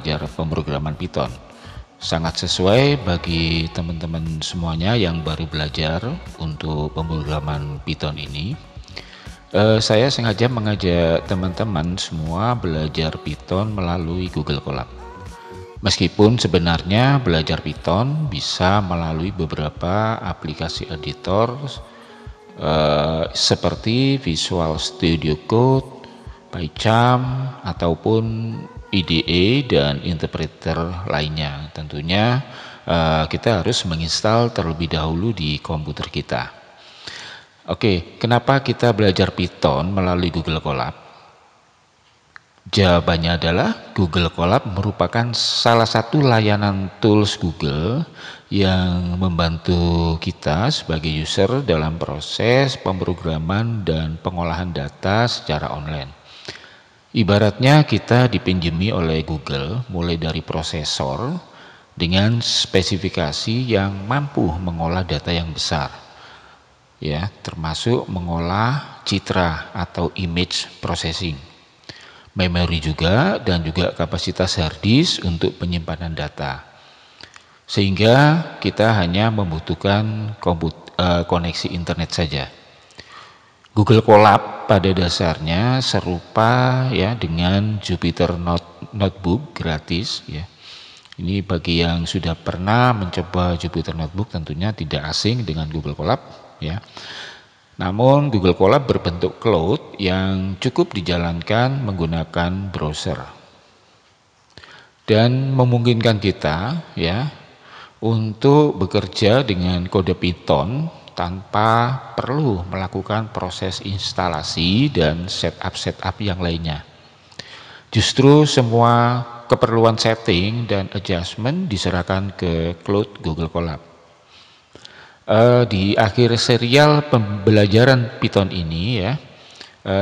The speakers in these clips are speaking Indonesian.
belajar pemrograman Python. Sangat sesuai bagi teman-teman semuanya yang baru belajar untuk pemrograman Python ini. Saya sengaja mengajak teman-teman semua belajar Python melalui Google Colab. Meskipun sebenarnya belajar Python bisa melalui beberapa aplikasi editor seperti Visual Studio Code, PyCharm, ataupun IDE dan interpreter lainnya. Tentunya kita harus menginstal terlebih dahulu di komputer kita. Oke, kenapa kita belajar Python melalui Google Colab? Jawabannya adalah Google Colab merupakan salah satu layanan tools Google yang membantu kita sebagai user dalam proses pemrograman dan pengolahan data secara online. Ibaratnya kita dipinjami oleh Google mulai dari prosesor dengan spesifikasi yang mampu mengolah data yang besar, ya, termasuk mengolah citra atau image processing, memori juga, dan juga kapasitas hard disk untuk penyimpanan data, sehingga kita hanya membutuhkan koneksi internet saja. Google Colab pada dasarnya serupa ya dengan Jupyter Notebook gratis ya. Ini bagi yang sudah pernah mencoba Jupyter Notebook tentunya tidak asing dengan Google Colab ya. Namun Google Colab berbentuk cloud yang cukup dijalankan menggunakan browser dan memungkinkan kita ya untuk bekerja dengan kode Python tanpa perlu melakukan proses instalasi dan setup yang lainnya. Justru semua keperluan setting dan adjustment diserahkan ke cloud Google Colab. Di akhir serial pembelajaran Python ini ya,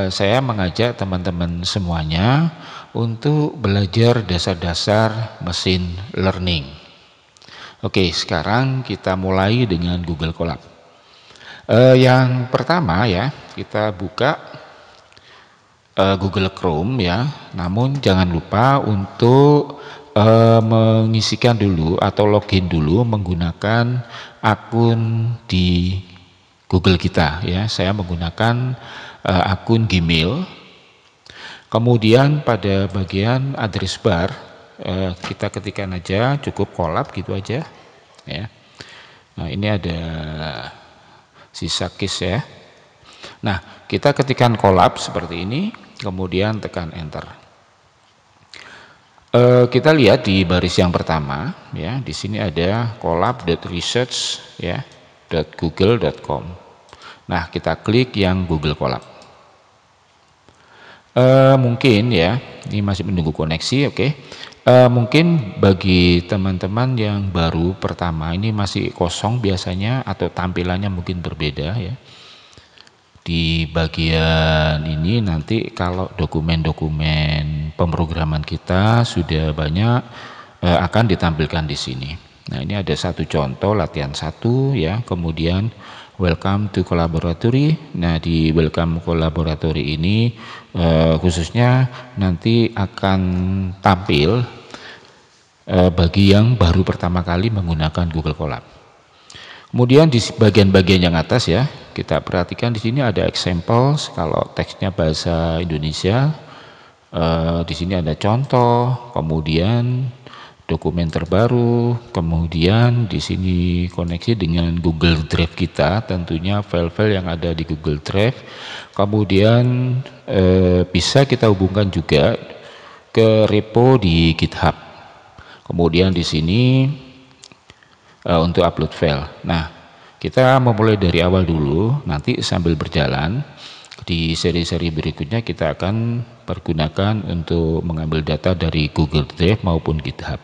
saya mengajak teman-teman semuanya untuk belajar dasar-dasar machine learning. Oke, sekarang kita mulai dengan Google Colab. Yang pertama ya, kita buka Google Chrome ya, namun jangan lupa untuk mengisikan dulu atau login dulu menggunakan akun di Google kita ya. Saya menggunakan akun Gmail. Kemudian pada bagian address bar kita ketikkan aja cukup Colab gitu aja ya. Nah, ini ada sisa case ya. Nah, kita ketikkan Colab seperti ini, kemudian tekan enter. Kita lihat di baris yang pertama ya, di sini ada colab.research ya .google.com. Nah, kita klik yang Google Colab. Mungkin ya, ini masih menunggu koneksi, oke. Mungkin bagi teman-teman yang baru pertama ini masih kosong biasanya atau tampilannya mungkin berbeda ya. Di bagian ini nanti kalau dokumen-dokumen pemrograman kita sudah banyak akan ditampilkan di sini. Nah, ini ada satu contoh latihan 1 ya, kemudian welcome to collaboratory. Nah, di welcome collaboratory ini khususnya nanti akan tampil bagi yang baru pertama kali menggunakan Google Colab. Kemudian di bagian-bagian yang atas ya, kita perhatikan di sini ada examples. Kalau teksnya bahasa Indonesia, di sini ada contoh, kemudian dokumen terbaru, kemudian di sini koneksi dengan Google Drive kita, tentunya file-file yang ada di Google Drive. Kemudian bisa kita hubungkan juga ke repo di GitHub. Kemudian di sini untuk upload file. Nah, kita memulai dari awal dulu, nanti sambil berjalan di seri-seri berikutnya kita akan pergunakan untuk mengambil data dari Google Drive maupun GitHub.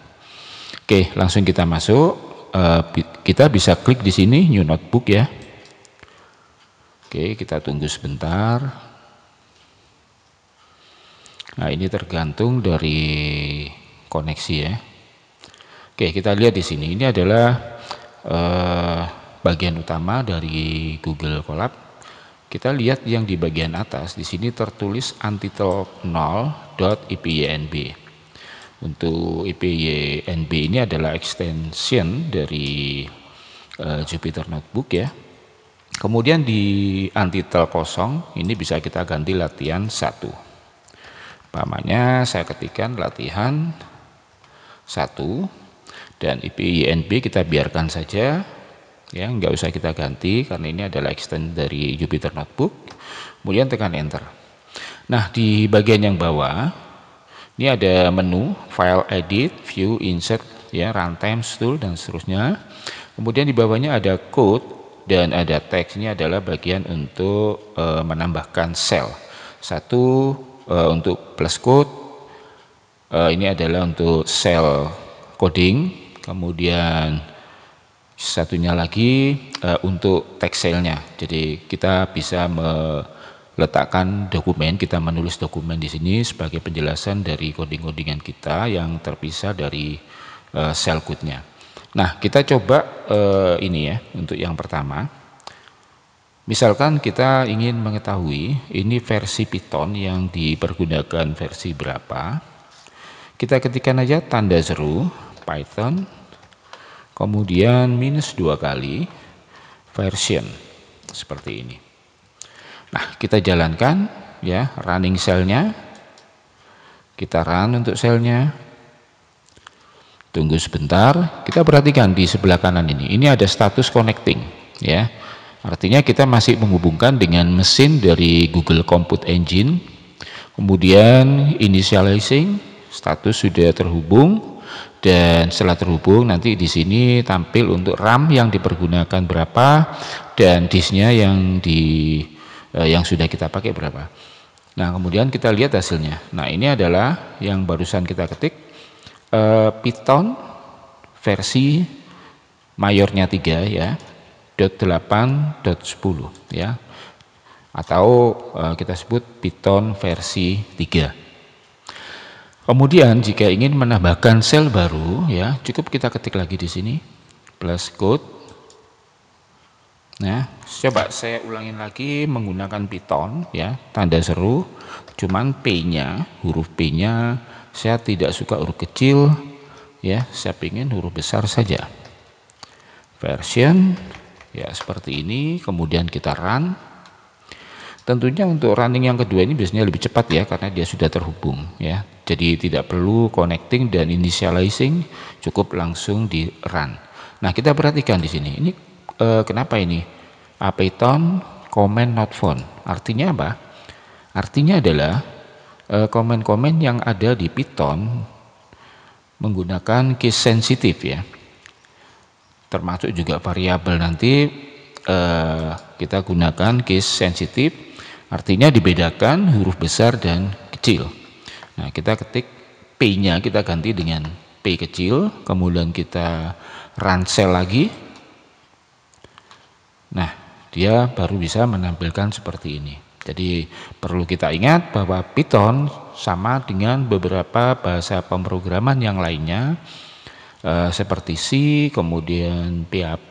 Oke, langsung kita masuk. Kita bisa klik di sini New Notebook ya. Oke, kita tunggu sebentar. Nah, ini tergantung dari koneksi ya. Oke, kita lihat di sini. Ini adalah bagian utama dari Google Colab. Kita lihat yang di bagian atas. Di sini tertulis untitled null.ipynb. Untuk IPYNB ini adalah extension dari Jupyter Notebook ya. Kemudian di untitled kosong ini bisa kita ganti latihan 1. Umpamanya saya ketikkan latihan 1 dan IPYNB kita biarkan saja ya, nggak usah kita ganti karena ini adalah extend dari Jupyter Notebook. Kemudian tekan enter. Nah, di bagian yang bawah ini ada menu file, edit, view, insert ya, runtime, tool dan seterusnya. Kemudian di bawahnya ada code dan ada teks. Ini adalah bagian untuk menambahkan sel. Satu untuk plus code, ini adalah untuk sel coding. Kemudian satunya lagi untuk text cell-nya. Jadi kita bisa letakkan dokumen, kita menulis dokumen di sini sebagai penjelasan dari coding-codingan kita yang terpisah dari shell code-nya. Nah, kita coba ini ya untuk yang pertama. Misalkan kita ingin mengetahui ini versi Python yang dipergunakan versi berapa. Kita ketikkan aja tanda seru Python, kemudian minus 2 kali version seperti ini. Nah, kita jalankan ya running cell-nya. Kita run untuk selnya. Tunggu sebentar. Kita perhatikan di sebelah kanan ini. Ini ada status connecting ya. Artinya kita masih menghubungkan dengan mesin dari Google Compute Engine. Kemudian initializing, status sudah terhubung dan setelah terhubung nanti di sini tampil untuk RAM yang dipergunakan berapa dan disknya yang sudah kita pakai berapa. Nah, kemudian kita lihat hasilnya. Nah, ini adalah yang barusan kita ketik Python versi mayornya 3 ya, .8.10 ya. Atau kita sebut Python versi 3. Kemudian jika ingin menambahkan sel baru ya, cukup kita ketik lagi di sini plus code. Nah, coba saya ulangin lagi menggunakan Python ya, tanda seru, cuman P-nya, huruf P-nya saya tidak suka huruf kecil ya, saya ingin huruf besar saja. Version ya seperti ini, kemudian kita run. Tentunya untuk running yang kedua ini biasanya lebih cepat ya karena dia sudah terhubung ya. Jadi tidak perlu connecting dan initializing, cukup langsung di run. Nah, kita perhatikan di sini. Ini kenapa ini Python comment not found, artinya apa? Artinya adalah komen-komen yang ada di Python menggunakan case sensitif ya, termasuk juga variabel nanti kita gunakan case sensitif, artinya dibedakan huruf besar dan kecil. Nah, kita ketik P nya kita ganti dengan P kecil, kemudian kita run cell lagi. Nah, dia baru bisa menampilkan seperti ini. Jadi perlu kita ingat bahwa Python sama dengan beberapa bahasa pemrograman yang lainnya seperti C, kemudian PHP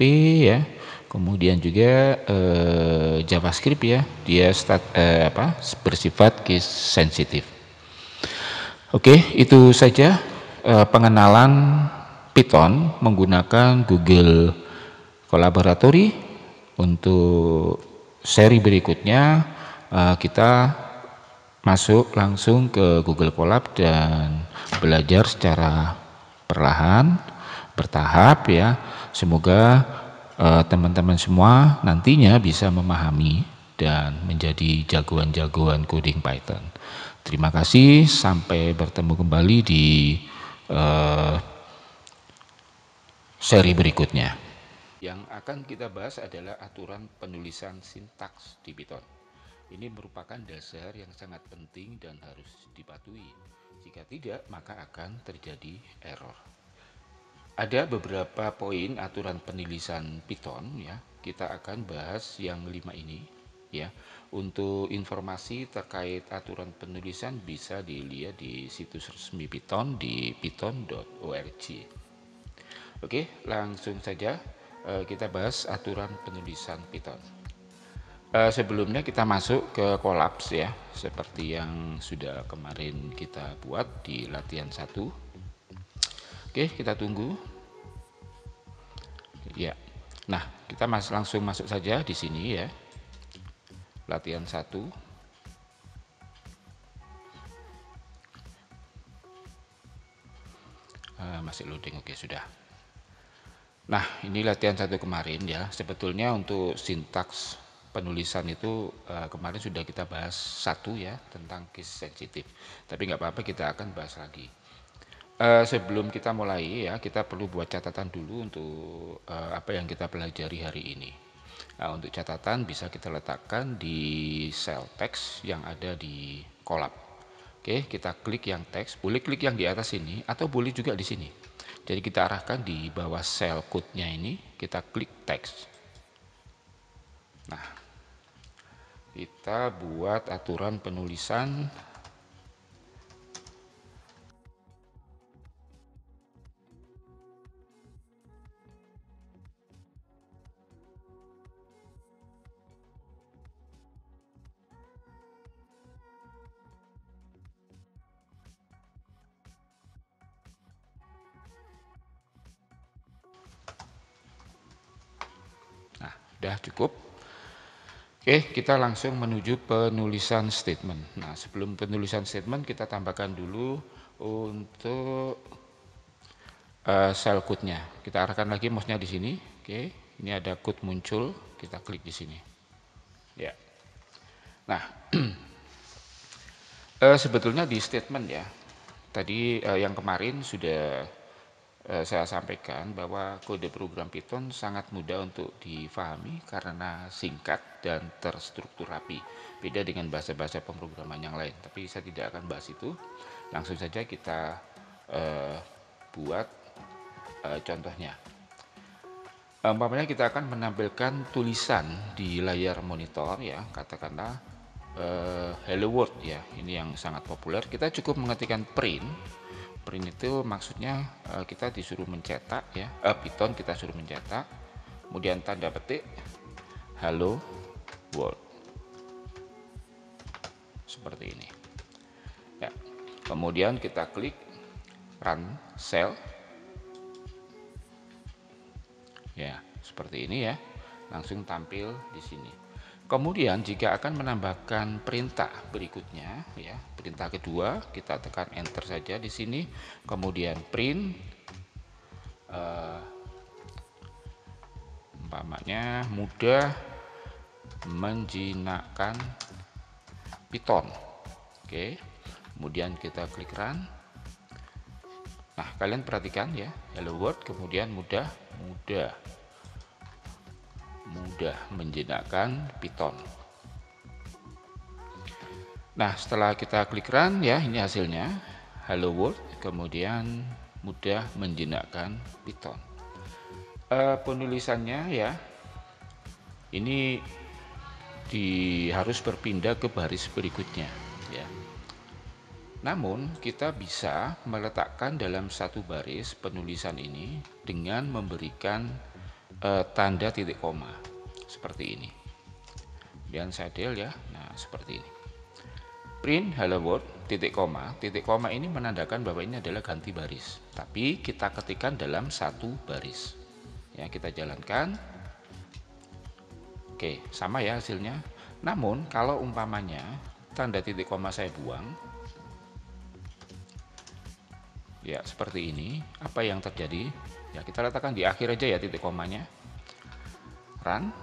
ya, kemudian juga JavaScript ya, dia bersifat case sensitif. Oke, itu saja pengenalan Python menggunakan Google Colaboratory. Untuk seri berikutnya kita masuk langsung ke Google Colab dan belajar secara perlahan, bertahap ya. Semoga teman-teman semua nantinya bisa memahami dan menjadi jagoan-jagoan coding Python. Terima kasih, sampai bertemu kembali di seri berikutnya. Yang akan kita bahas adalah aturan penulisan sintaks di Python. Ini merupakan dasar yang sangat penting dan harus dipatuhi. Jika tidak, maka akan terjadi error. Ada beberapa poin aturan penulisan Python ya. Kita akan bahas yang 5 ini ya. Untuk informasi terkait aturan penulisan bisa dilihat di situs resmi Python di python.org. Oke, langsung saja kita bahas aturan penulisan Python. Sebelumnya kita masuk ke Collabs ya, seperti yang sudah kemarin kita buat di latihan 1. Oke, kita tunggu. Ya. Nah, kita langsung masuk saja di sini ya. Latihan 1. Masih loading. Oke, sudah. Nah, ini latihan 1 kemarin ya. Sebetulnya untuk sintaks penulisan itu kemarin sudah kita bahas 1 ya, tentang case sensitif. Tapi nggak apa-apa, kita akan bahas lagi. Sebelum kita mulai ya, kita perlu buat catatan dulu untuk apa yang kita pelajari hari ini. Nah, untuk catatan bisa kita letakkan di sel teks yang ada di kolab. Oke, kita klik yang teks, boleh klik yang di atas ini atau boleh juga di sini. Jadi kita arahkan di bawah sel code-nya ini, kita klik teks. Nah, kita buat aturan penulisan. Nah, udah cukup. Oke, kita langsung menuju penulisan statement. Nah, sebelum penulisan statement kita tambahkan dulu untuk sel code-nya. Kita arahkan lagi mouse-nya di sini. Oke, ini ada code muncul, kita klik di sini. Ya. Nah, sebetulnya di statement ya. Tadi yang kemarin sudah saya sampaikan bahwa kode program Python sangat mudah untuk difahami karena singkat dan terstruktur rapi. Beda dengan bahasa-bahasa pemrograman yang lain. Tapi saya tidak akan bahas itu. Langsung saja kita buat contohnya. Umpamanya kita akan menampilkan tulisan di layar monitor ya, katakanlah hello world ya, ini yang sangat populer. Kita cukup mengetikkan print. Print itu maksudnya kita disuruh mencetak ya, Python kita suruh mencetak, kemudian tanda petik hello world seperti ini ya. Kemudian kita klik run cell ya, seperti ini ya, langsung tampil di sini. Kemudian jika akan menambahkan perintah berikutnya ya, perintah kedua, kita tekan enter saja di sini. Kemudian print umpamanya mudah menjinakkan Python. Oke. Kemudian kita klik run. Nah, kalian perhatikan ya, hello world, kemudian mudah menjinakkan Python. Nah, setelah kita klik run ya, ini hasilnya hello world, kemudian mudah menjinakkan Python. Penulisannya ya, ini harus berpindah ke baris berikutnya ya. Namun kita bisa meletakkan dalam satu baris penulisan ini dengan memberikan tanda titik koma seperti ini. Kemudian saya del ya, nah seperti ini. Print hello world titik koma ini menandakan bahwa ini adalah ganti baris, tapi kita ketikkan dalam satu baris ya. Kita jalankan. Oke, sama ya hasilnya. Namun kalau umpamanya tanda titik koma saya buang ya, seperti ini, apa yang terjadi ya, kita letakkan di akhir aja ya titik komanya, run.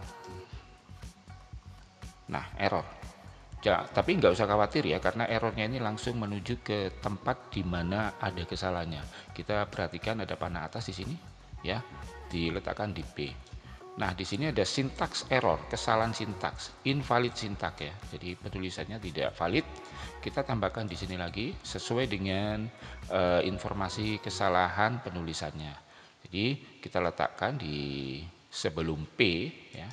Nah, error ya, tapi nggak usah khawatir ya, karena errornya ini langsung menuju ke tempat di mana ada kesalahannya. Kita perhatikan ada panah atas di sini ya, diletakkan di B. Nah, di sini ada syntax error, kesalahan sintaks, invalid syntax ya. Jadi penulisannya tidak valid. Kita tambahkan di sini lagi sesuai dengan informasi kesalahan penulisannya. Jadi kita letakkan di sebelum P ya.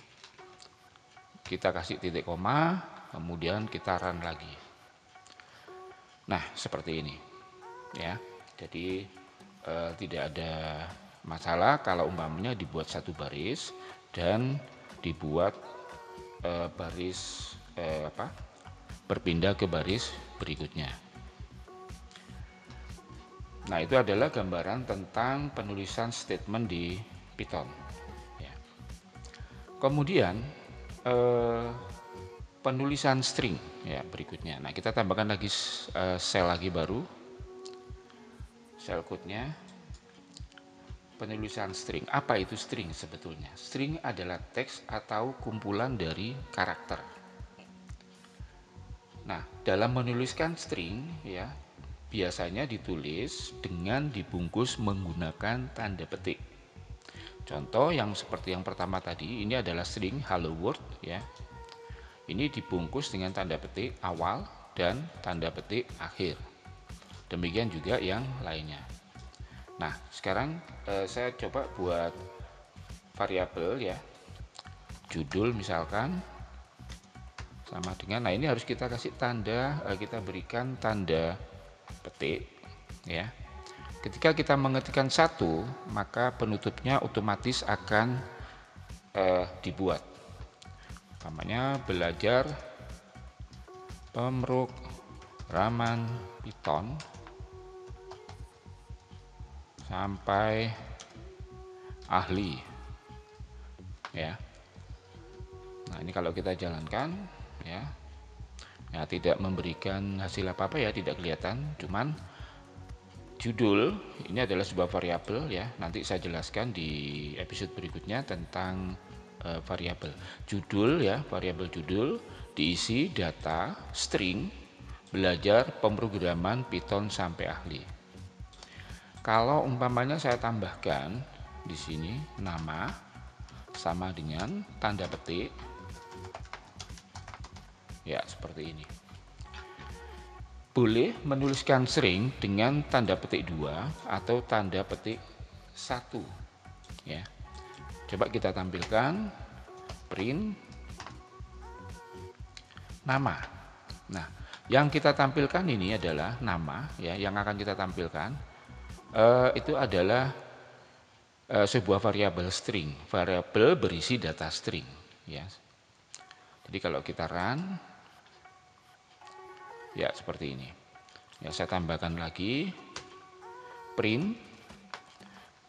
Kita kasih titik koma, kemudian kita run lagi. Nah, seperti ini ya. Jadi tidak ada masalah kalau umpamanya dibuat satu baris dan dibuat baris berpindah ke baris berikutnya. Nah, itu adalah gambaran tentang penulisan statement di Python. Ya. Kemudian penulisan string ya berikutnya. Nah, kita tambahkan lagi sel lagi baru, sel code-nya. Penulisan string. Apa itu string sebetulnya? String adalah teks atau kumpulan dari karakter. Nah, dalam menuliskan string ya, biasanya ditulis dengan dibungkus menggunakan tanda petik. Contoh yang seperti yang pertama tadi, ini adalah string hello world ya. Ini dibungkus dengan tanda petik awal dan tanda petik akhir. Demikian juga yang lainnya. Nah, sekarang saya coba buat variabel ya. Judul misalkan sama dengan, nah ini harus kita kasih tanda, kita berikan tanda petik ya. Ketika kita mengetikkan satu, maka penutupnya otomatis akan dibuat. Namanya belajar pemrograman Python sampai ahli ya. Nah, ini kalau kita jalankan ya, ya tidak memberikan hasil apa-apa ya, tidak kelihatan, cuman judul ini adalah sebuah variabel ya. Nanti saya jelaskan di episode berikutnya tentang variabel judul ya. Variabel judul diisi data string belajar pemrograman Python sampai ahli. Kalau umpamanya saya tambahkan di sini nama sama dengan tanda petik ya, seperti ini. Boleh menuliskan string dengan tanda petik 2 atau tanda petik 1 ya. Coba kita tampilkan print nama. Nah, yang kita tampilkan ini adalah nama ya, yang akan kita tampilkan itu adalah sebuah variabel string, variabel berisi data string ya. Jadi kalau kita run ya seperti ini ya, saya tambahkan lagi print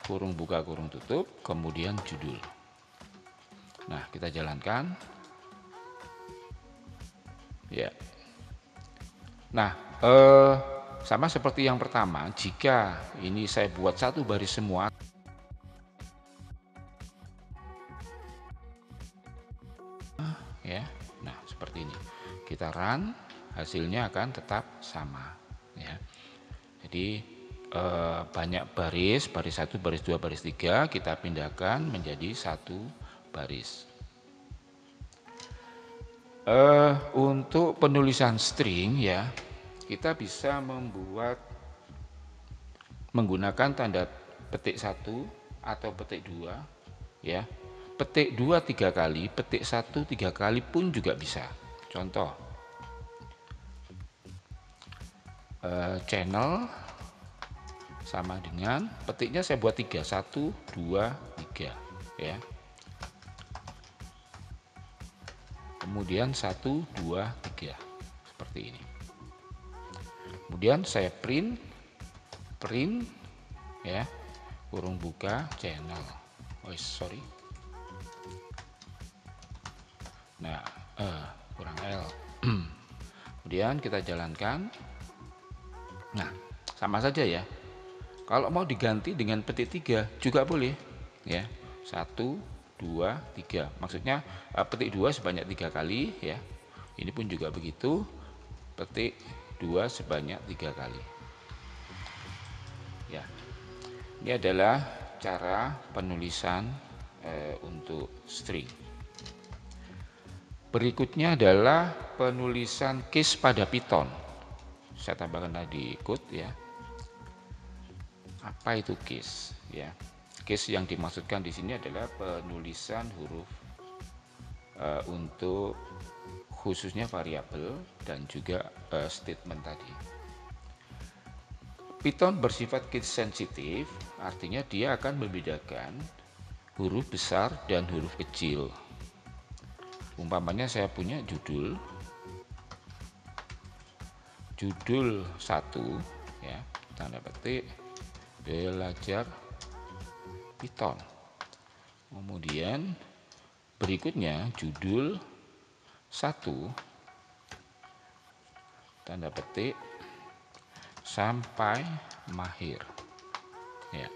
kurung buka kurung tutup kemudian judul. Nah, kita jalankan ya. Nah, sama seperti yang pertama, jika ini saya buat satu baris semua ya. Nah, seperti ini. Kita run, hasilnya akan tetap sama ya. Jadi banyak baris, baris 1, baris 2, baris 3 kita pindahkan menjadi satu baris. Untuk penulisan string ya, kita bisa membuat menggunakan tanda petik 1 atau petik 2 ya. Petik 2 3 kali, petik 1 3 kali pun juga bisa. Contoh channel sama dengan petiknya saya buat 3 1 2 3 ya. Kemudian 1 2 3 seperti ini. Kemudian saya print ya, kurung buka channel. Oh sorry. Nah, kurang L. Kemudian kita jalankan. Nah, sama saja ya. Kalau mau diganti dengan petik 3 juga boleh ya. 1 2 3. Maksudnya petik 2 sebanyak 3 kali ya. Ini pun juga begitu. Petik 2 sebanyak 3 kali. Ya. Ini adalah cara penulisan untuk string. Berikutnya adalah penulisan case pada Python. Saya tambahkan tadi code ya. Apa itu case ya? Case yang dimaksudkan di sini adalah penulisan huruf untuk khususnya variabel dan juga statement tadi. Python bersifat case sensitif, artinya dia akan membedakan huruf besar dan huruf kecil. Umpamanya saya punya judul 1 ya, tanda petik belajar Python. Kemudian berikutnya judul 1 tanda petik sampai mahir ya.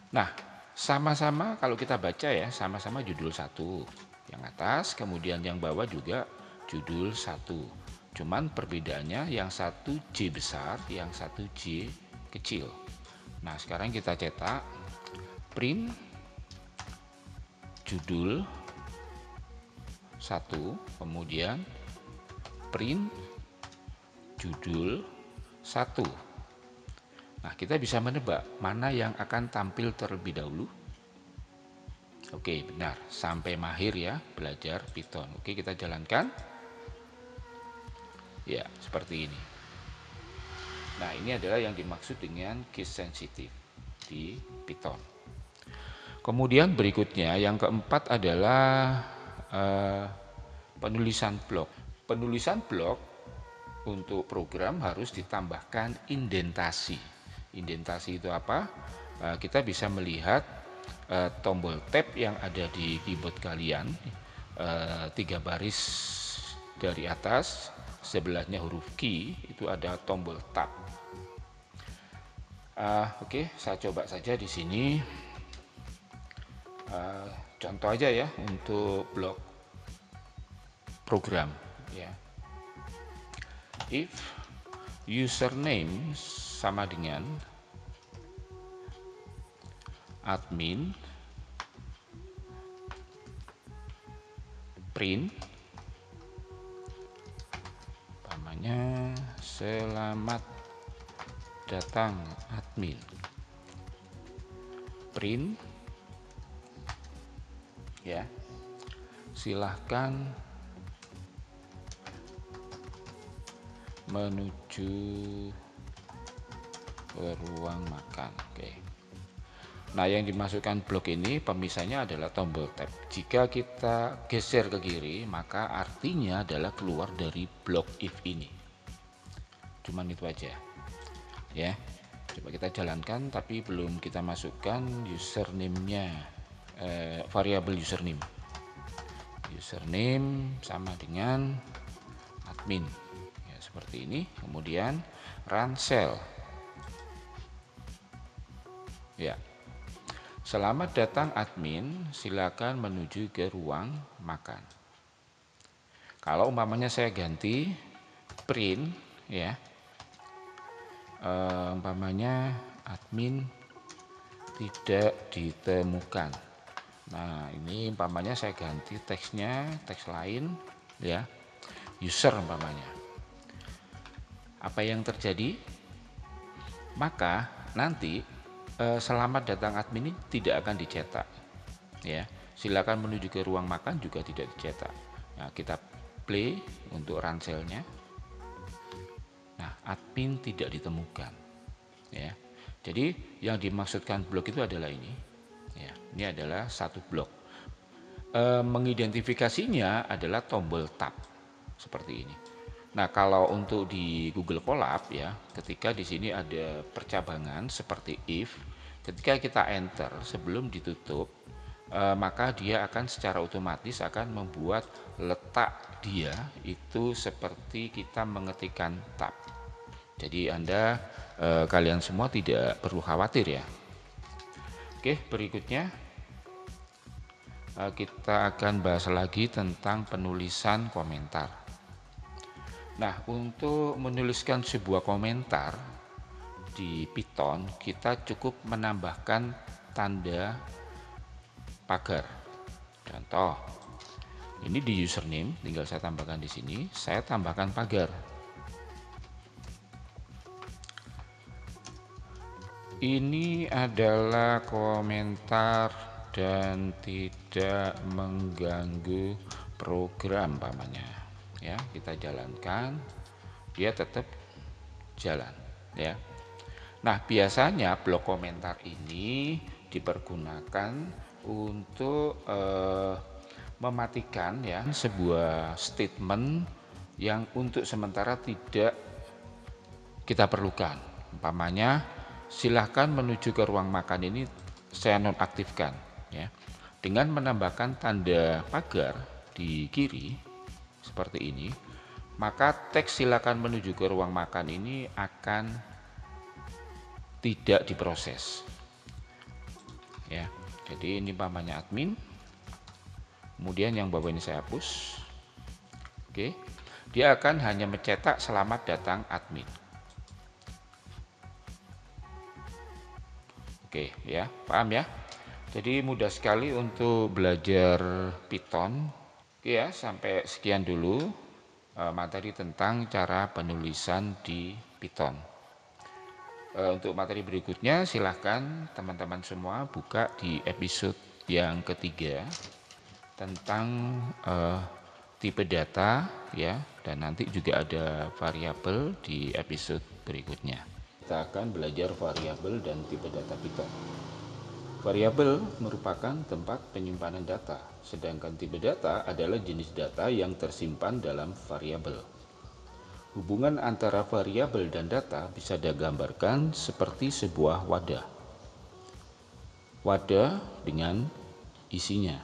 Nah, sama-sama kalau kita baca ya, sama-sama judul 1 yang atas, kemudian yang bawah juga judul 1. Cuman perbedaannya yang satu J besar, yang satu J kecil. Nah, sekarang kita cetak print judul 1, kemudian print judul 1. Nah, kita bisa menebak mana yang akan tampil terlebih dahulu. Oke, benar, sampai mahir ya, belajar Python. Oke, kita jalankan. Ya, seperti ini. Nah, ini adalah yang dimaksud dengan case sensitive di Python. Kemudian berikutnya, yang keempat adalah penulisan blok. Penulisan blok untuk program harus ditambahkan indentasi. Indentasi itu apa? Kita bisa melihat tombol tab yang ada di keyboard kalian, 3 baris dari atas, sebelahnya huruf key itu ada tombol tab. Oke, saya coba saja di sini. Contoh aja ya untuk blok program ya. If username sama dengan admin print umpamanya selamat datang admin, print ya, silahkan menuju ke ruang makan. Oke. Nah, yang dimasukkan blok ini pemisahnya adalah tombol tab. Jika kita geser ke kiri, maka artinya adalah keluar dari blok if ini. Cuman itu aja. Ya. Coba kita jalankan, tapi belum kita masukkan username-nya, variabel username. Username sama dengan admin. Ya, seperti ini. Kemudian run cell. Ya. Selamat datang admin, silakan menuju ke ruang makan. Kalau umpamanya saya ganti print ya, umpamanya admin tidak ditemukan. Nah, ini umpamanya saya ganti teksnya, teks lain ya, user umpamanya. Apa yang terjadi? Maka nanti selamat datang admin ini tidak akan dicetak ya, silakan menuju ke ruang makan juga tidak dicetak. Nah, kita play untuk run cell-nya. Nah, admin tidak ditemukan ya. Jadi yang dimaksudkan blok itu adalah ini ya, ini adalah satu blok. Mengidentifikasinya adalah tombol tab seperti ini. Nah, kalau untuk di Google Colab ya, ketika di sini ada percabangan seperti if, ketika kita enter sebelum ditutup, maka dia akan secara otomatis akan membuat letak dia itu seperti kita mengetikkan tab. Jadi Anda kalian semua tidak perlu khawatir ya. Oke, berikutnya kita akan bahas lagi tentang penulisan komentar. Nah, untuk menuliskan sebuah komentar di Python, kita cukup menambahkan tanda pagar. Contoh, ini di username, tinggal saya tambahkan di sini, saya tambahkan pagar. Ini adalah komentar dan tidak mengganggu program umpamanya. Ya, kita jalankan, dia tetap jalan ya. Nah, biasanya blok komentar ini dipergunakan untuk mematikan ya sebuah statement yang untuk sementara tidak kita perlukan. Umpamanya silahkan menuju ke ruang makan ini saya nonaktifkan ya. Dengan menambahkan tanda pagar di kiri seperti ini, maka teks silakan menuju ke ruang makan ini akan tidak diproses ya. Jadi ini pamannya admin, kemudian yang bawah ini saya hapus. Oke, dia akan hanya mencetak selamat datang admin. Oke ya, paham ya. Jadi mudah sekali untuk belajar Python. Oke ya, sampai sekian dulu materi tentang cara penulisan di Python. Untuk materi berikutnya silahkan teman-teman semua buka di episode yang ketiga tentang tipe data ya, dan nanti juga ada variabel di episode berikutnya. Kita akan belajar variabel dan tipe data Python. Variabel merupakan tempat penyimpanan data, sedangkan tipe data adalah jenis data yang tersimpan dalam variabel. Hubungan antara variabel dan data bisa digambarkan seperti sebuah wadah. Wadah dengan isinya.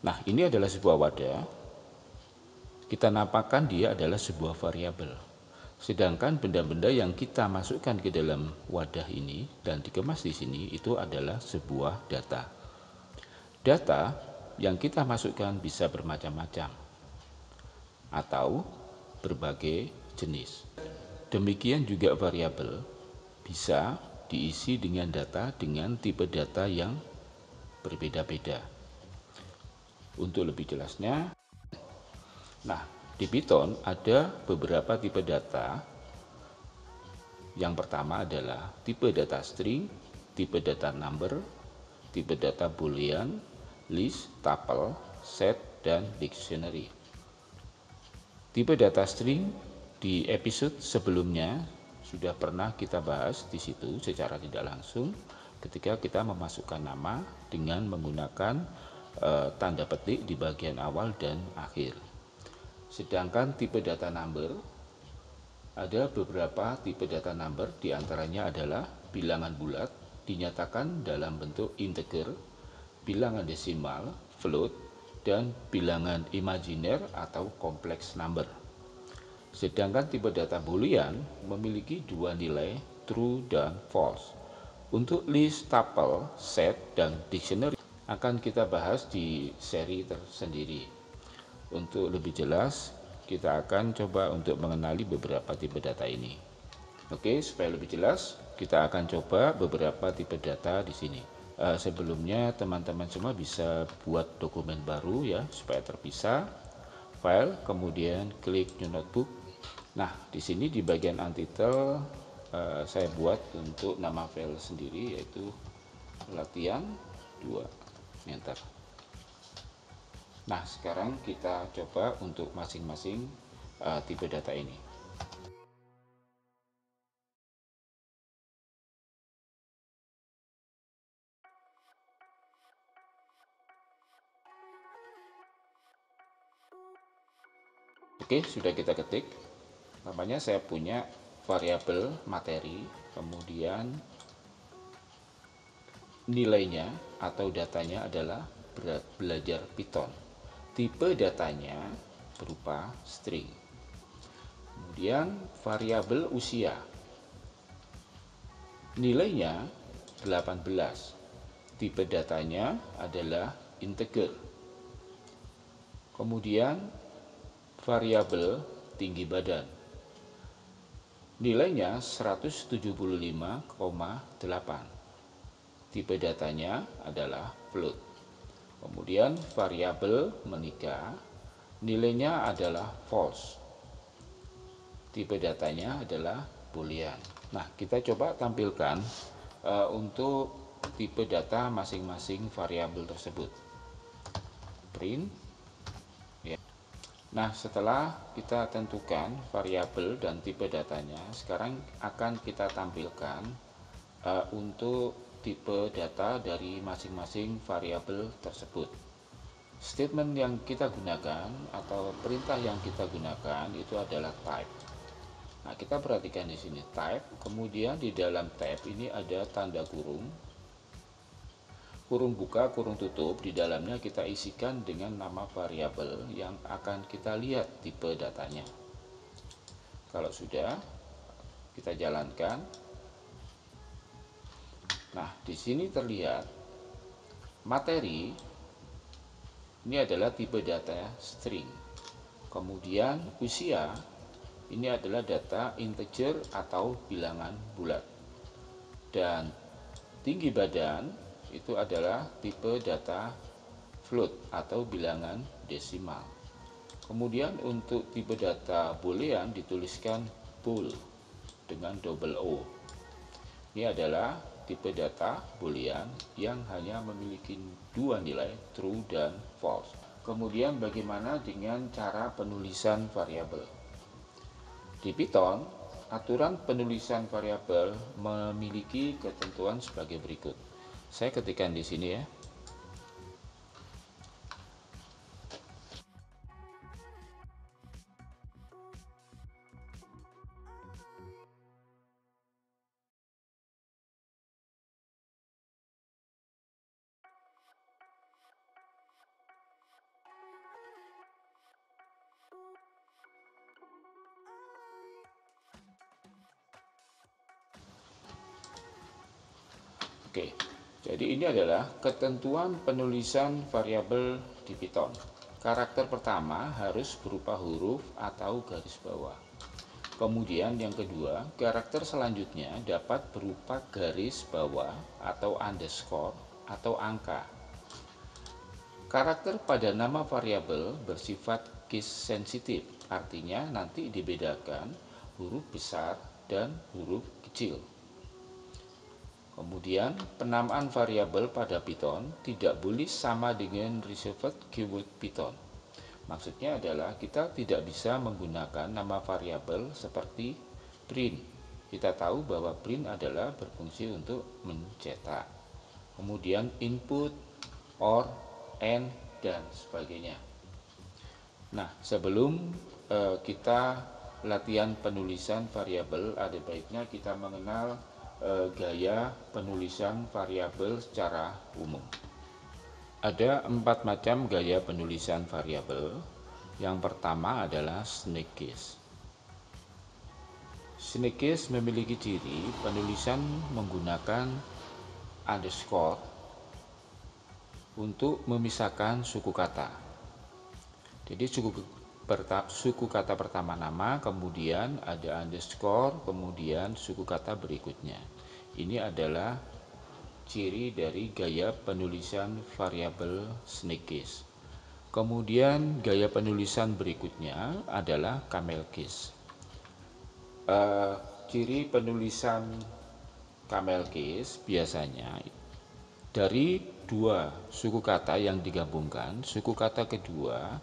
Nah, ini adalah sebuah wadah. Kita nampakkan dia adalah sebuah variabel. Sedangkan benda-benda yang kita masukkan ke dalam wadah ini dan dikemas di sini itu adalah sebuah data. Data yang kita masukkan bisa bermacam-macam atau berbagai jenis. Demikian juga variabel bisa diisi dengan data dengan tipe data yang berbeda-beda. Untuk lebih jelasnya, nah di Python ada beberapa tipe data. Yang pertama adalah tipe data string, tipe data number, tipe data boolean, list, tuple, set, dan dictionary. Tipe data string di episode sebelumnya sudah pernah kita bahas di situ secara tidak langsung ketika kita memasukkan nama dengan menggunakan tanda petik di bagian awal dan akhir. Sedangkan tipe data number, ada beberapa tipe data number, diantaranya adalah bilangan bulat dinyatakan dalam bentuk integer, bilangan desimal, float, dan bilangan imajiner atau kompleks number. Sedangkan tipe data boolean memiliki dua nilai, true dan false. Untuk list, tuple, set, dan dictionary akan kita bahas di seri tersendiri. Untuk lebih jelas, kita akan coba untuk mengenali beberapa tipe data ini. Oke, supaya lebih jelas, kita akan coba beberapa tipe data di sini. Sebelumnya teman-teman semua bisa buat dokumen baru ya supaya terpisah, file, kemudian klik new notebook. Nah, di sini di bagian untitled saya buat untuk nama file sendiri yaitu latihan 2 enter. Nah, sekarang kita coba untuk masing-masing tipe data ini. Oke, sudah kita ketik. Namanya saya punya variabel materi, kemudian nilainya atau datanya adalah belajar Python. Tipe datanya berupa string. Kemudian variabel usia. Nilainya 18. Tipe datanya adalah integer. Kemudian variabel tinggi badan. Nilainya 175,8. Tipe datanya adalah float. Kemudian variabel menikah. Nilainya adalah false. Tipe datanya adalah boolean. Nah, kita coba tampilkan untuk tipe data masing-masing variabel tersebut. Print. Nah, setelah kita tentukan variabel dan tipe datanya, sekarang akan kita tampilkan untuk tipe data dari masing-masing variabel tersebut. Statement yang kita gunakan atau perintah yang kita gunakan itu adalah type. Nah, kita perhatikan di sini type, kemudian di dalam tab ini ada tanda kurung, kurung buka, kurung tutup. Di dalamnya kita isikan dengan nama variabel yang akan kita lihat tipe datanya. Kalau sudah, kita jalankan. Nah, di sini terlihat materi ini adalah tipe data string. Kemudian usia ini adalah data integer atau bilangan bulat. Dan tinggi badan itu adalah tipe data float atau bilangan desimal. Kemudian untuk tipe data boolean dituliskan bool dengan double O. Ini adalah tipe data boolean yang hanya memiliki dua nilai, true dan false. Kemudian bagaimana dengan cara penulisan variabel? Di Python, aturan penulisan variabel memiliki ketentuan sebagai berikut. Saya ketikkan di sini ya. Oke, jadi ini adalah ketentuan penulisan variabel di Python. Karakter pertama harus berupa huruf atau garis bawah. Kemudian yang kedua, karakter selanjutnya dapat berupa garis bawah atau underscore atau angka. Karakter pada nama variabel bersifat case sensitif, artinya nanti dibedakan huruf besar dan huruf kecil. Kemudian, penamaan variabel pada Python tidak boleh sama dengan reserved keyword Python. Maksudnya adalah kita tidak bisa menggunakan nama variabel seperti print. Kita tahu bahwa print adalah berfungsi untuk mencetak. Kemudian input, or, and, dan sebagainya. Nah, sebelum kita latihan penulisan variabel, ada baiknya kita mengenal gaya penulisan variabel secara umum. Ada 4 macam gaya penulisan variabel. Yang pertama adalah snake case. Snake case memiliki ciri penulisan menggunakan underscore untuk memisahkan suku kata. Jadi suku kata pertama nama, kemudian ada underscore, kemudian suku kata berikutnya. Ini adalah ciri dari gaya penulisan variabel snake case. Kemudian gaya penulisan berikutnya adalah camel case. Ciri penulisan camel case biasanya dari dua suku kata yang digabungkan, suku kata kedua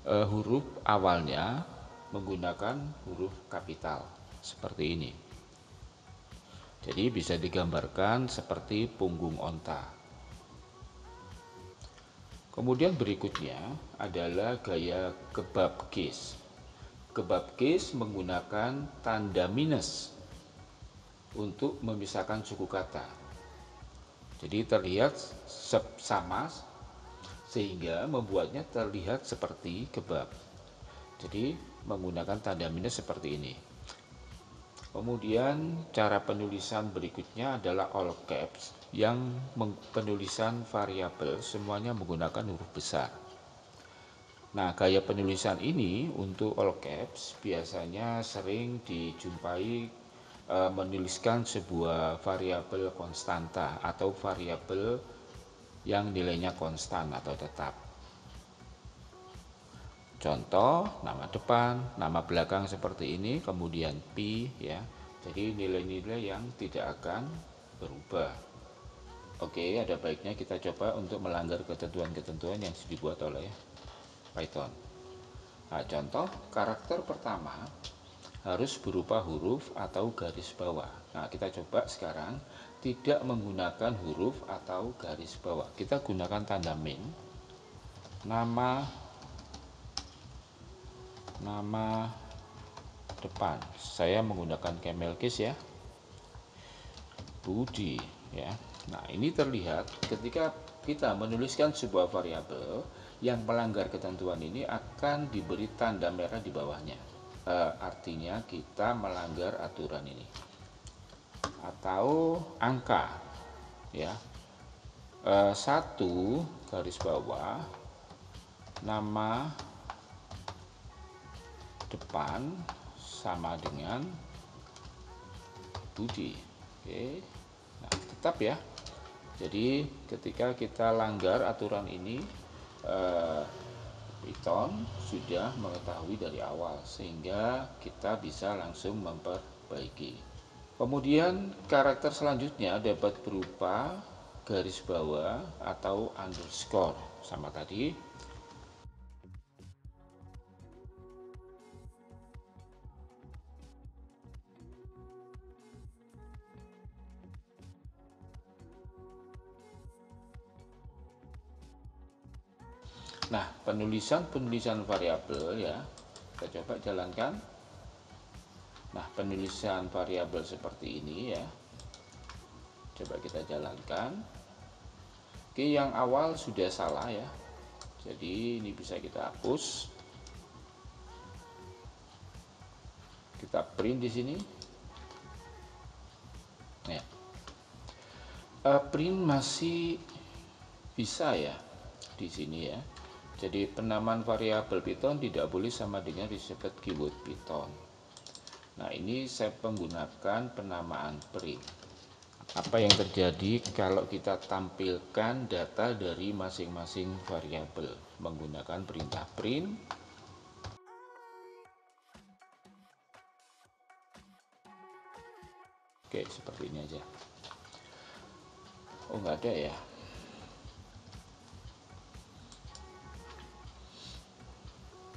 huruf awalnya menggunakan huruf kapital seperti ini. Jadi bisa digambarkan seperti punggung onta. Kemudian berikutnya adalah gaya kebab case. Kebab case menggunakan tanda minus untuk memisahkan suku kata. Jadi terlihat sama sehingga membuatnya terlihat seperti kebab. Jadi menggunakan tanda minus seperti ini. Kemudian cara penulisan berikutnya adalah all caps, yang penulisan variabel semuanya menggunakan huruf besar. Nah, gaya penulisan ini untuk all caps biasanya sering dijumpai menuliskan sebuah variabel konstanta atau variabel yang nilainya konstan atau tetap. Contoh, nama depan, nama belakang seperti ini, kemudian pi ya. Jadi nilai-nilai yang tidak akan berubah. Oke, ada baiknya kita coba untuk melanggar ketentuan-ketentuan yang dibuat oleh Python. Nah, contoh karakter pertama harus berupa huruf atau garis bawah. Nah, kita coba sekarang tidak menggunakan huruf atau garis bawah. Kita gunakan tanda min. Nama depan. Saya menggunakan camel case ya, Budi ya. Nah, ini terlihat ketika kita menuliskan sebuah variabel yang melanggar ketentuan ini akan diberi tanda merah di bawahnya. Artinya kita melanggar aturan ini. Atau angka ya. 1 garis bawah nama depan sama dengan Budi. Oke. Nah, tetap ya. Jadi ketika kita langgar aturan ini, Python sudah mengetahui dari awal sehingga kita bisa langsung memperbaiki. Kemudian karakter selanjutnya dapat berupa garis bawah atau underscore sama tadi. Nah, penulisan variabel ya, kita coba jalankan. Nah, penulisan variabel seperti ini ya, coba kita jalankan. Oke, yang awal sudah salah ya, jadi ini bisa kita hapus. Kita print di sini. Ya. Print masih bisa ya di sini ya. Jadi penamaan variabel Python tidak boleh sama dengan received keyword Python. Nah, ini saya menggunakan penamaan print. Apa yang terjadi kalau kita tampilkan data dari masing-masing variabel menggunakan perintah print? Oke, seperti ini aja. Oh, nggak ada ya.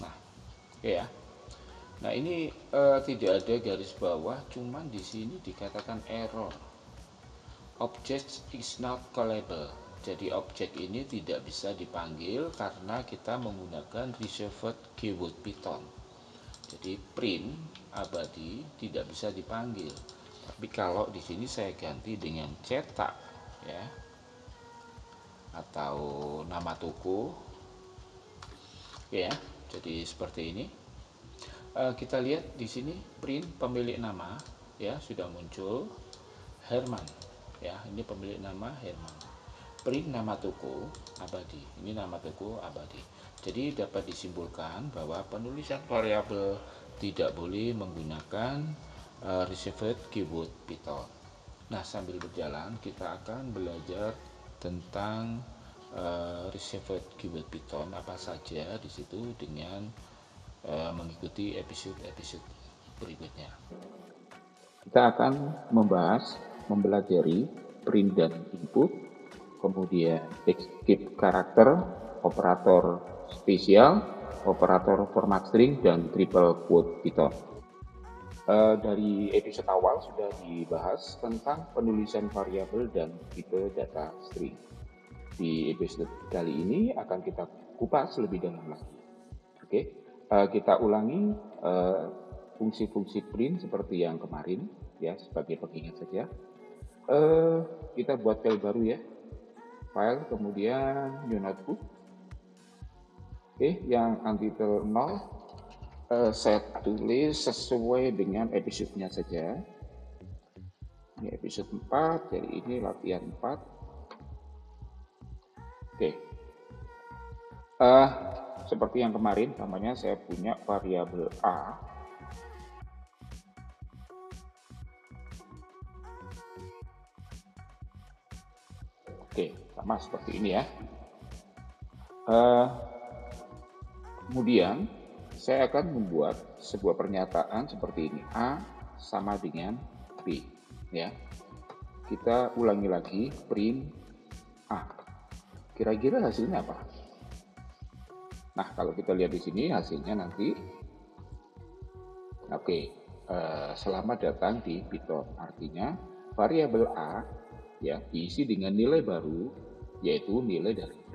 Nah, oke ya. Nah, ini tidak ada garis bawah, cuman di sini dikatakan error. Object is not callable. Jadi objek ini tidak bisa dipanggil karena kita menggunakan reserved keyword Python. Jadi print abadi tidak bisa dipanggil. Tapi kalau di sini saya ganti dengan cetak ya, atau nama toko ya. Jadi seperti ini. Kita lihat di sini print pemilik nama ya, sudah muncul Herman ya, ini pemilik nama Herman. Print nama toko abadi, ini nama toko abadi. Jadi dapat disimpulkan bahwa penulisan variabel tidak boleh menggunakan received keyword Python. Nah, sambil berjalan kita akan belajar tentang received keyword Python apa saja di situ dengan mengikuti episode-episode berikutnya. Kita akan mempelajari print dan input, kemudian escape karakter, operator spesial, operator format string, dan triple quote Python. Dari episode awal sudah dibahas tentang penulisan variabel dan tipe data string. Di episode kali ini akan kita kupas lebih dalam lagi. Oke. Kita ulangi fungsi-fungsi print seperti yang kemarin ya, sebagai pengingat saja. Kita buat file baru ya, file kemudian new notebook. Oke, yang untitled 0 saya tulis sesuai dengan episodenya saja. Ini episode 4, jadi ini latihan 4. Oke. Seperti yang kemarin, namanya saya punya variabel A. Oke, sama seperti ini ya. Kemudian saya akan membuat sebuah pernyataan seperti ini, A sama dengan B ya. Kita ulangi lagi, print A. Kira-kira hasilnya apa? Nah, kalau kita lihat di sini hasilnya nanti, oke, selamat datang di Python. Artinya variabel A ya diisi dengan nilai baru, yaitu nilai dari B.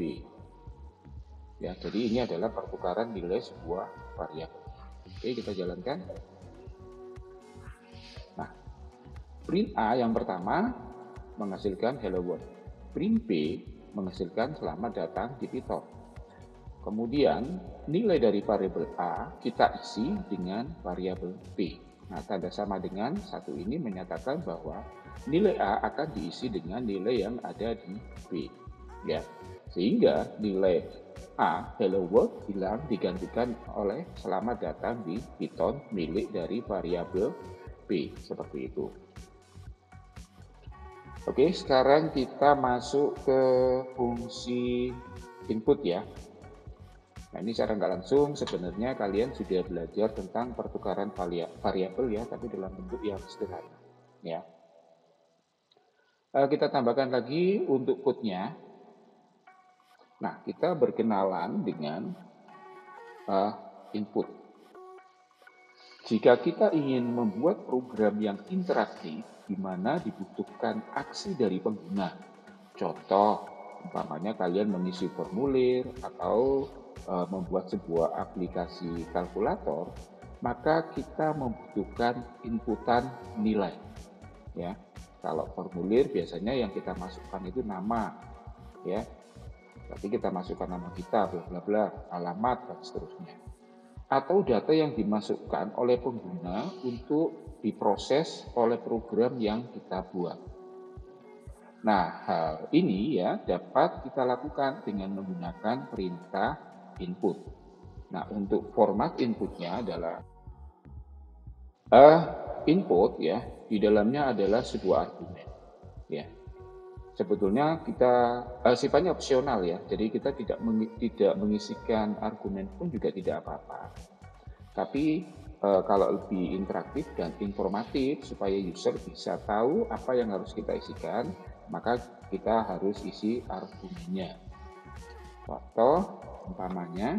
Ya, jadi ini adalah pertukaran nilai sebuah variabel. Oke, kita jalankan. Print A yang pertama menghasilkan hello world. Print B menghasilkan selamat datang di Python. Kemudian nilai dari variabel A kita isi dengan variabel B. Nah, tanda sama dengan satu ini menyatakan bahwa nilai A akan diisi dengan nilai yang ada di B. Ya, sehingga nilai A hello world hilang digantikan oleh selamat datang di Python milik dari variabel B seperti itu. Oke, sekarang kita masuk ke fungsi input ya. Nah, ini secara nggak langsung sebenarnya kalian sudah belajar tentang pertukaran variabel ya, tapi dalam bentuk yang sederhana. Ya. Kita tambahkan lagi untuk code-nya. Nah, kita berkenalan dengan input. Jika kita ingin membuat program yang interaktif, di mana dibutuhkan aksi dari pengguna. Contoh, umpamanya kalian mengisi formulir atau membuat sebuah aplikasi kalkulator, maka kita membutuhkan inputan nilai. Ya, kalau formulir biasanya yang kita masukkan itu nama, ya. Berarti kita masukkan nama kita, bla bla bla, alamat dan seterusnya. Atau data yang dimasukkan oleh pengguna untuk diproses oleh program yang kita buat. Nah, hal ini ya dapat kita lakukan dengan menggunakan perintah input. Nah, untuk format inputnya adalah input ya, di dalamnya adalah sebuah argumen. Ya, sebetulnya kita sifatnya opsional ya, jadi kita tidak mengisikan argumen pun juga tidak apa-apa. Tapi kalau lebih interaktif dan informatif supaya user bisa tahu apa yang harus kita isikan, maka kita harus isi argumennya. Contoh, umpamanya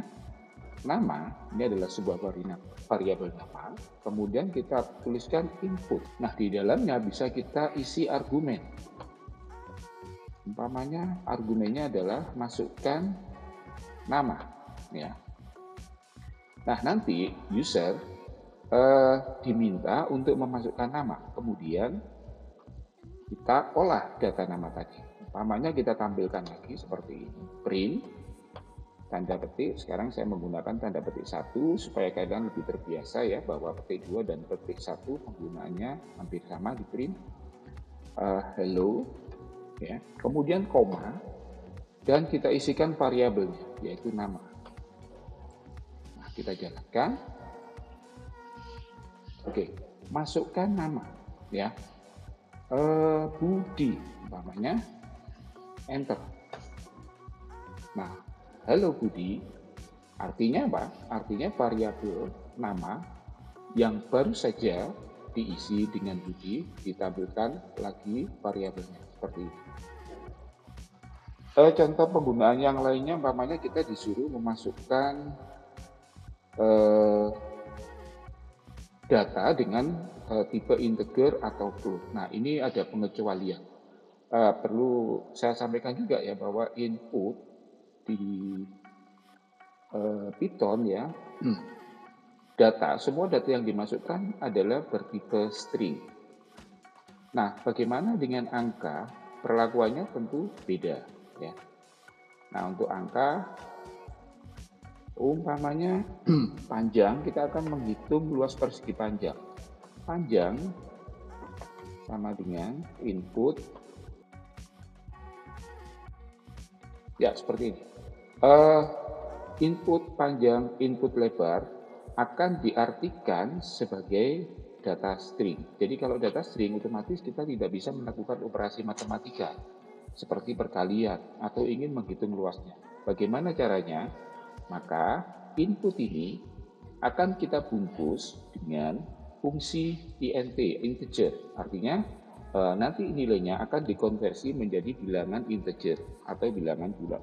nama, ini adalah sebuah variabel nama, kemudian kita tuliskan input. Nah, di dalamnya bisa kita isi argumen. Umpamanya argumennya adalah masukkan nama, ya. Nah, nanti user diminta untuk memasukkan nama, kemudian kita olah data nama tadi. Umpamanya kita tampilkan lagi seperti ini, print tanda petik. Sekarang saya menggunakan tanda petik 1 supaya kalian lebih terbiasa ya bahwa petik 2 dan petik 1 penggunaannya hampir sama di print. Hello ya. Kemudian koma dan kita isikan variabelnya yaitu nama. Nah, kita jalankan. Oke, masukkan nama ya. Budi umpamanya, enter. Nah, halo Budi artinya apa? Artinya variabel nama yang baru saja diisi dengan Budi ditampilkan lagi variabelnya seperti ini. Contoh penggunaan yang lainnya umpamanya kita disuruh memasukkan data dengan tipe integer atau float. Nah, ini ada pengecualian. Perlu saya sampaikan juga ya bahwa input di Python ya, semua data yang dimasukkan adalah bertipe string. Nah, bagaimana dengan angka? Perlakuannya tentu beda ya. Nah, untuk angka umpamanya panjang, kita akan menghitung luas persegi panjang. Panjang sama dengan input. Ya, seperti ini. Input panjang, input lebar akan diartikan sebagai data string. Jadi kalau data string otomatis kita tidak bisa melakukan operasi matematika seperti perkalian atau ingin menghitung luasnya. Bagaimana caranya? Maka input ini akan kita bungkus dengan fungsi int, integer. Artinya nanti nilainya akan dikonversi menjadi bilangan integer atau bilangan bulat.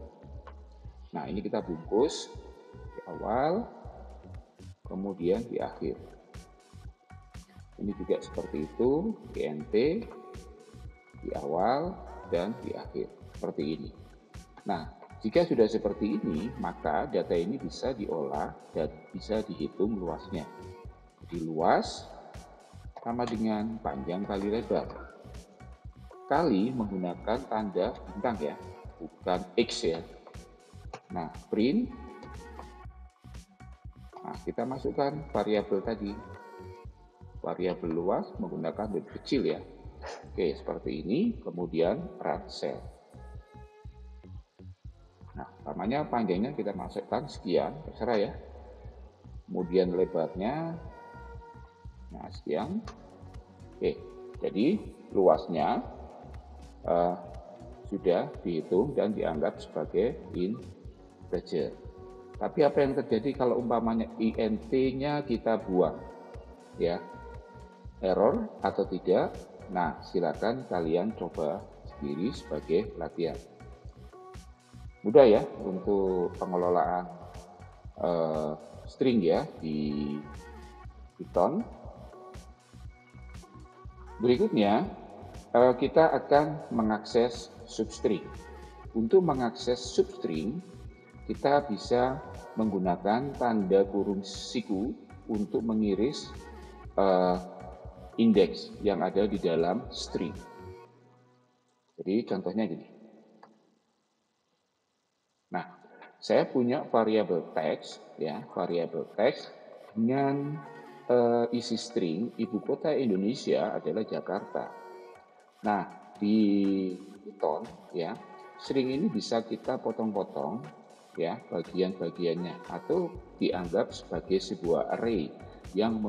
Nah, ini kita bungkus di awal, kemudian di akhir. Ini juga seperti itu, int di awal dan di akhir, seperti ini. Nah, jika sudah seperti ini, maka data ini bisa diolah dan bisa dihitung luasnya. Jadi luas sama dengan panjang kali lebar. Kali menggunakan tanda bintang ya, bukan X ya. Nah, print. Nah, kita masukkan variabel tadi. Variabel luas menggunakan huruf kecil ya. Oke, seperti ini. Kemudian run cell. Nah, namanya panjangnya kita masukkan sekian, terserah ya. Kemudian lebarnya, nah sekian. Oke, jadi luasnya sudah dihitung dan dianggap sebagai integer. Tapi apa yang terjadi kalau umpamanya int-nya kita buang? Ya, error atau tidak? Nah, silakan kalian coba sendiri sebagai latihan. Mudah ya untuk pengelolaan string ya di Python. Berikutnya, kita akan mengakses substring. Untuk mengakses substring, kita bisa menggunakan tanda kurung siku untuk mengiris indeks yang ada di dalam string. Jadi contohnya gini. Nah, saya punya variabel teks, ya, variabel teks dengan isi string ibu kota Indonesia adalah Jakarta. Nah, di Python, ya, string ini bisa kita potong-potong, ya, bagian-bagiannya, atau dianggap sebagai sebuah array yang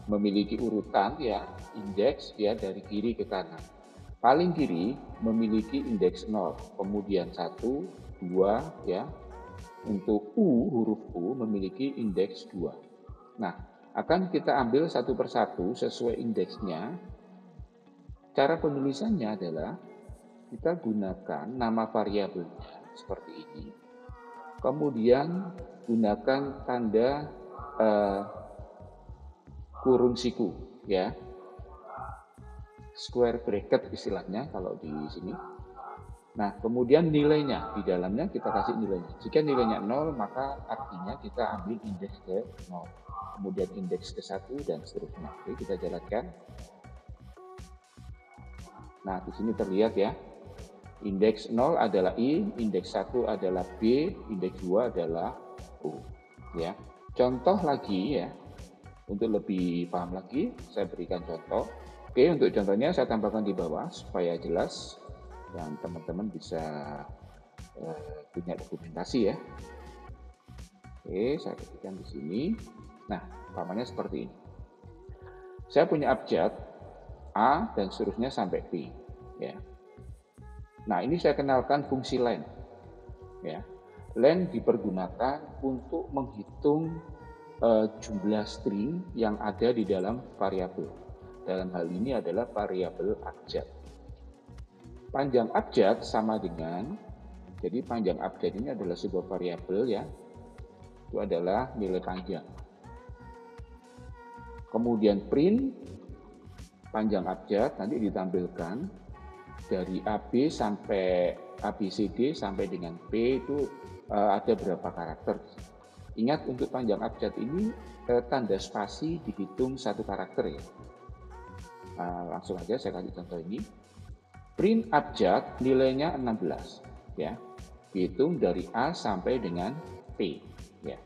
memiliki urutan ya indeks ya dari kiri ke kanan. Paling kiri memiliki indeks 0, kemudian 1, 2 ya. Untuk huruf U memiliki indeks 2. Nah, akan kita ambil satu persatu sesuai indeksnya. Cara penulisannya adalah kita gunakan nama variabelnya seperti ini. Kemudian gunakan tanda kurung siku ya. Square bracket istilahnya kalau di sini. Nah, kemudian nilainya, di dalamnya kita kasih nilainya. Jika nilainya 0, maka artinya kita ambil indeks ke 0. Kemudian indeks ke 1 dan seterusnya. Oke, kita jalankan. Nah, di sini terlihat ya. Indeks 0 adalah I, indeks 1 adalah B, indeks 2 adalah U. Ya. Contoh lagi ya. Untuk lebih paham lagi, saya berikan contoh. Oke, untuk contohnya saya tambahkan di bawah supaya jelas dan teman-teman bisa punya dokumentasi ya. Oke, saya ketikkan di sini. Nah, umpamanya seperti ini. Saya punya abjad A dan seterusnya sampai B. Ya. Nah, ini saya kenalkan fungsi len. Ya. Len dipergunakan untuk menghitung jumlah string yang ada di dalam variabel. Dalam hal ini adalah variabel abjad. Panjang abjad sama dengan, jadi panjang abjad ini adalah sebuah variabel ya, itu adalah nilai panjang. Kemudian print panjang abjad nanti ditampilkan dari AB sampai ABCD sampai dengan P itu ada berapa karakter. Ingat untuk panjang abjad ini tanda spasi dihitung satu karakter ya. Langsung aja saya kasih contoh ini. Print abjad nilainya 16 ya. Dihitung dari A sampai dengan P ya.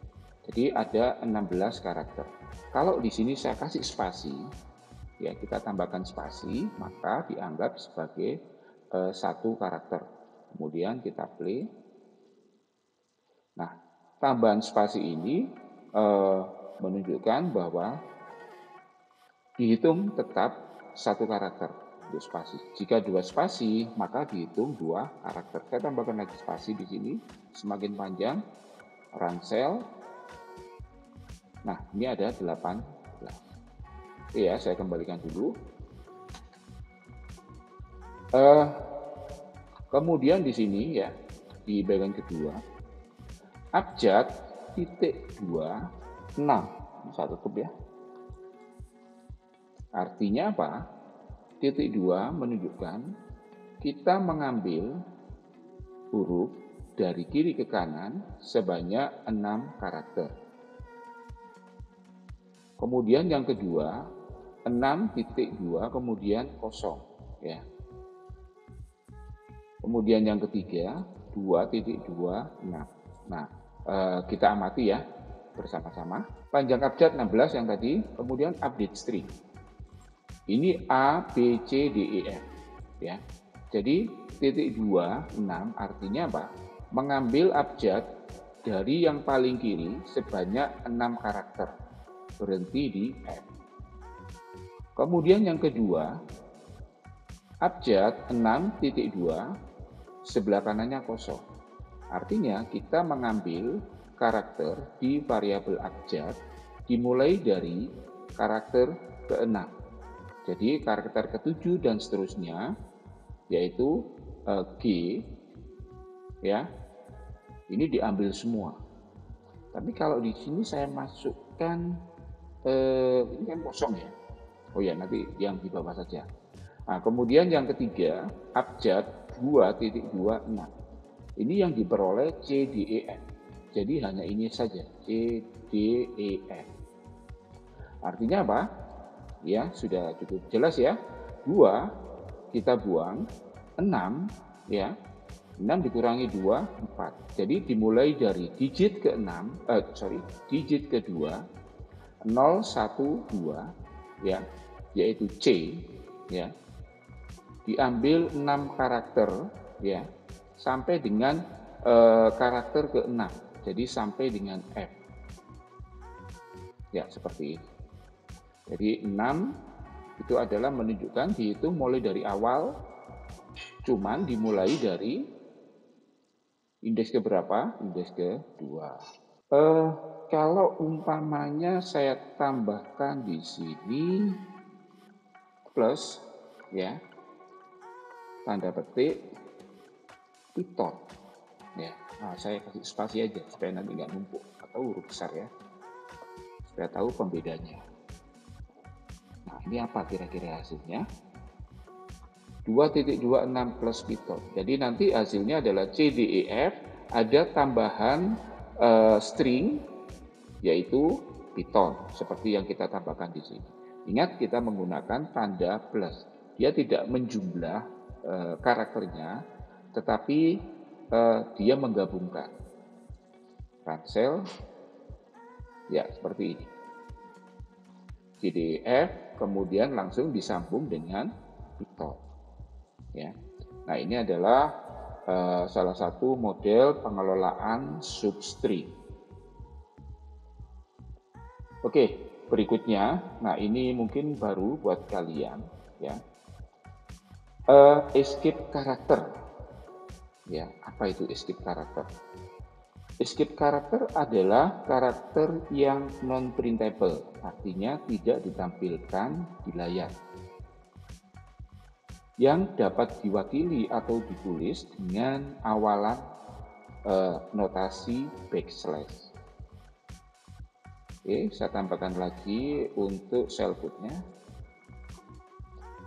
Jadi ada 16 karakter. Kalau di sini saya kasih spasi ya, kita tambahkan spasi, maka dianggap sebagai satu karakter. Kemudian kita play. Nah, tambahan spasi ini menunjukkan bahwa dihitung tetap satu karakter untuk spasi. Jika dua spasi, maka dihitung dua karakter. Saya tambahkan lagi spasi di sini, semakin panjang, run cell. Nah, ini ada 18. Oke ya, saya kembalikan dulu. Kemudian di sini ya, di bagian kedua, abjad titik 2, 6. Saya tutup ya. Artinya apa? Titik 2 menunjukkan kita mengambil huruf dari kiri ke kanan sebanyak 6 karakter. Kemudian yang kedua 6.2 kemudian kosong ya. Kemudian yang ketiga 2.26. Nah, kita amati ya bersama-sama. Panjang abjad 16 yang tadi, kemudian update string. Ini A, B, C, D, E, F ya. Jadi titik 26 artinya apa? Mengambil abjad dari yang paling kiri sebanyak 6 karakter. Berhenti di F. Kemudian yang kedua, abjad 6.2 sebelah kanannya kosong. Artinya kita mengambil karakter di variabel abjad dimulai dari karakter ke-6. Jadi karakter ke-7 dan seterusnya yaitu G ya. Ini diambil semua. Tapi kalau di sini saya masukkan ini kan kosong ya. Oh ya, nanti yang di bawah saja. Nah, kemudian yang ketiga, abjad 2.26. Ini yang diperoleh C, D, E, F. Jadi hanya ini saja, C, D, E, F. Artinya apa? Ya, sudah cukup jelas ya. 2 kita buang, 6 ya. 6 dikurangi 2, 4. Jadi dimulai dari digit ke-6, digit kedua, 0, 1, 2 ya, yaitu C ya. Diambil 6 karakter ya sampai dengan karakter ke-6. Jadi sampai dengan F. Ya, seperti ini. Jadi 6 itu adalah menunjukkan dihitung mulai dari awal, cuman dimulai dari indeks ke berapa? Indeks ke-2. Kalau umpamanya saya tambahkan di sini plus ya, tanda petik Python ya. Nah, saya kasih spasi aja supaya nanti nggak numpuk atau huruf besar ya, supaya tahu pembedanya. Nah, ini apa kira-kira hasilnya? 2.26 plus Python. Jadi nanti hasilnya adalah C, D, E, F, ada tambahan string yaitu Python seperti yang kita tambahkan di sini. Ingat kita menggunakan tanda plus. Dia tidak menjumlah karakternya, tetapi dia menggabungkan. Cancel. Ya, seperti ini. C, D, E, F, kemudian langsung disambung dengan Python. Ya. Nah, ini adalah salah satu model pengelolaan substring. Oke, berikutnya, nah ini mungkin baru buat kalian, ya. Escape karakter, ya. Apa itu escape karakter? Escape karakter adalah karakter yang non-printable, artinya tidak ditampilkan di layar, yang dapat diwakili atau ditulis dengan awalan notasi backslash. Oke, saya tambahkan lagi untuk shellcode-nya.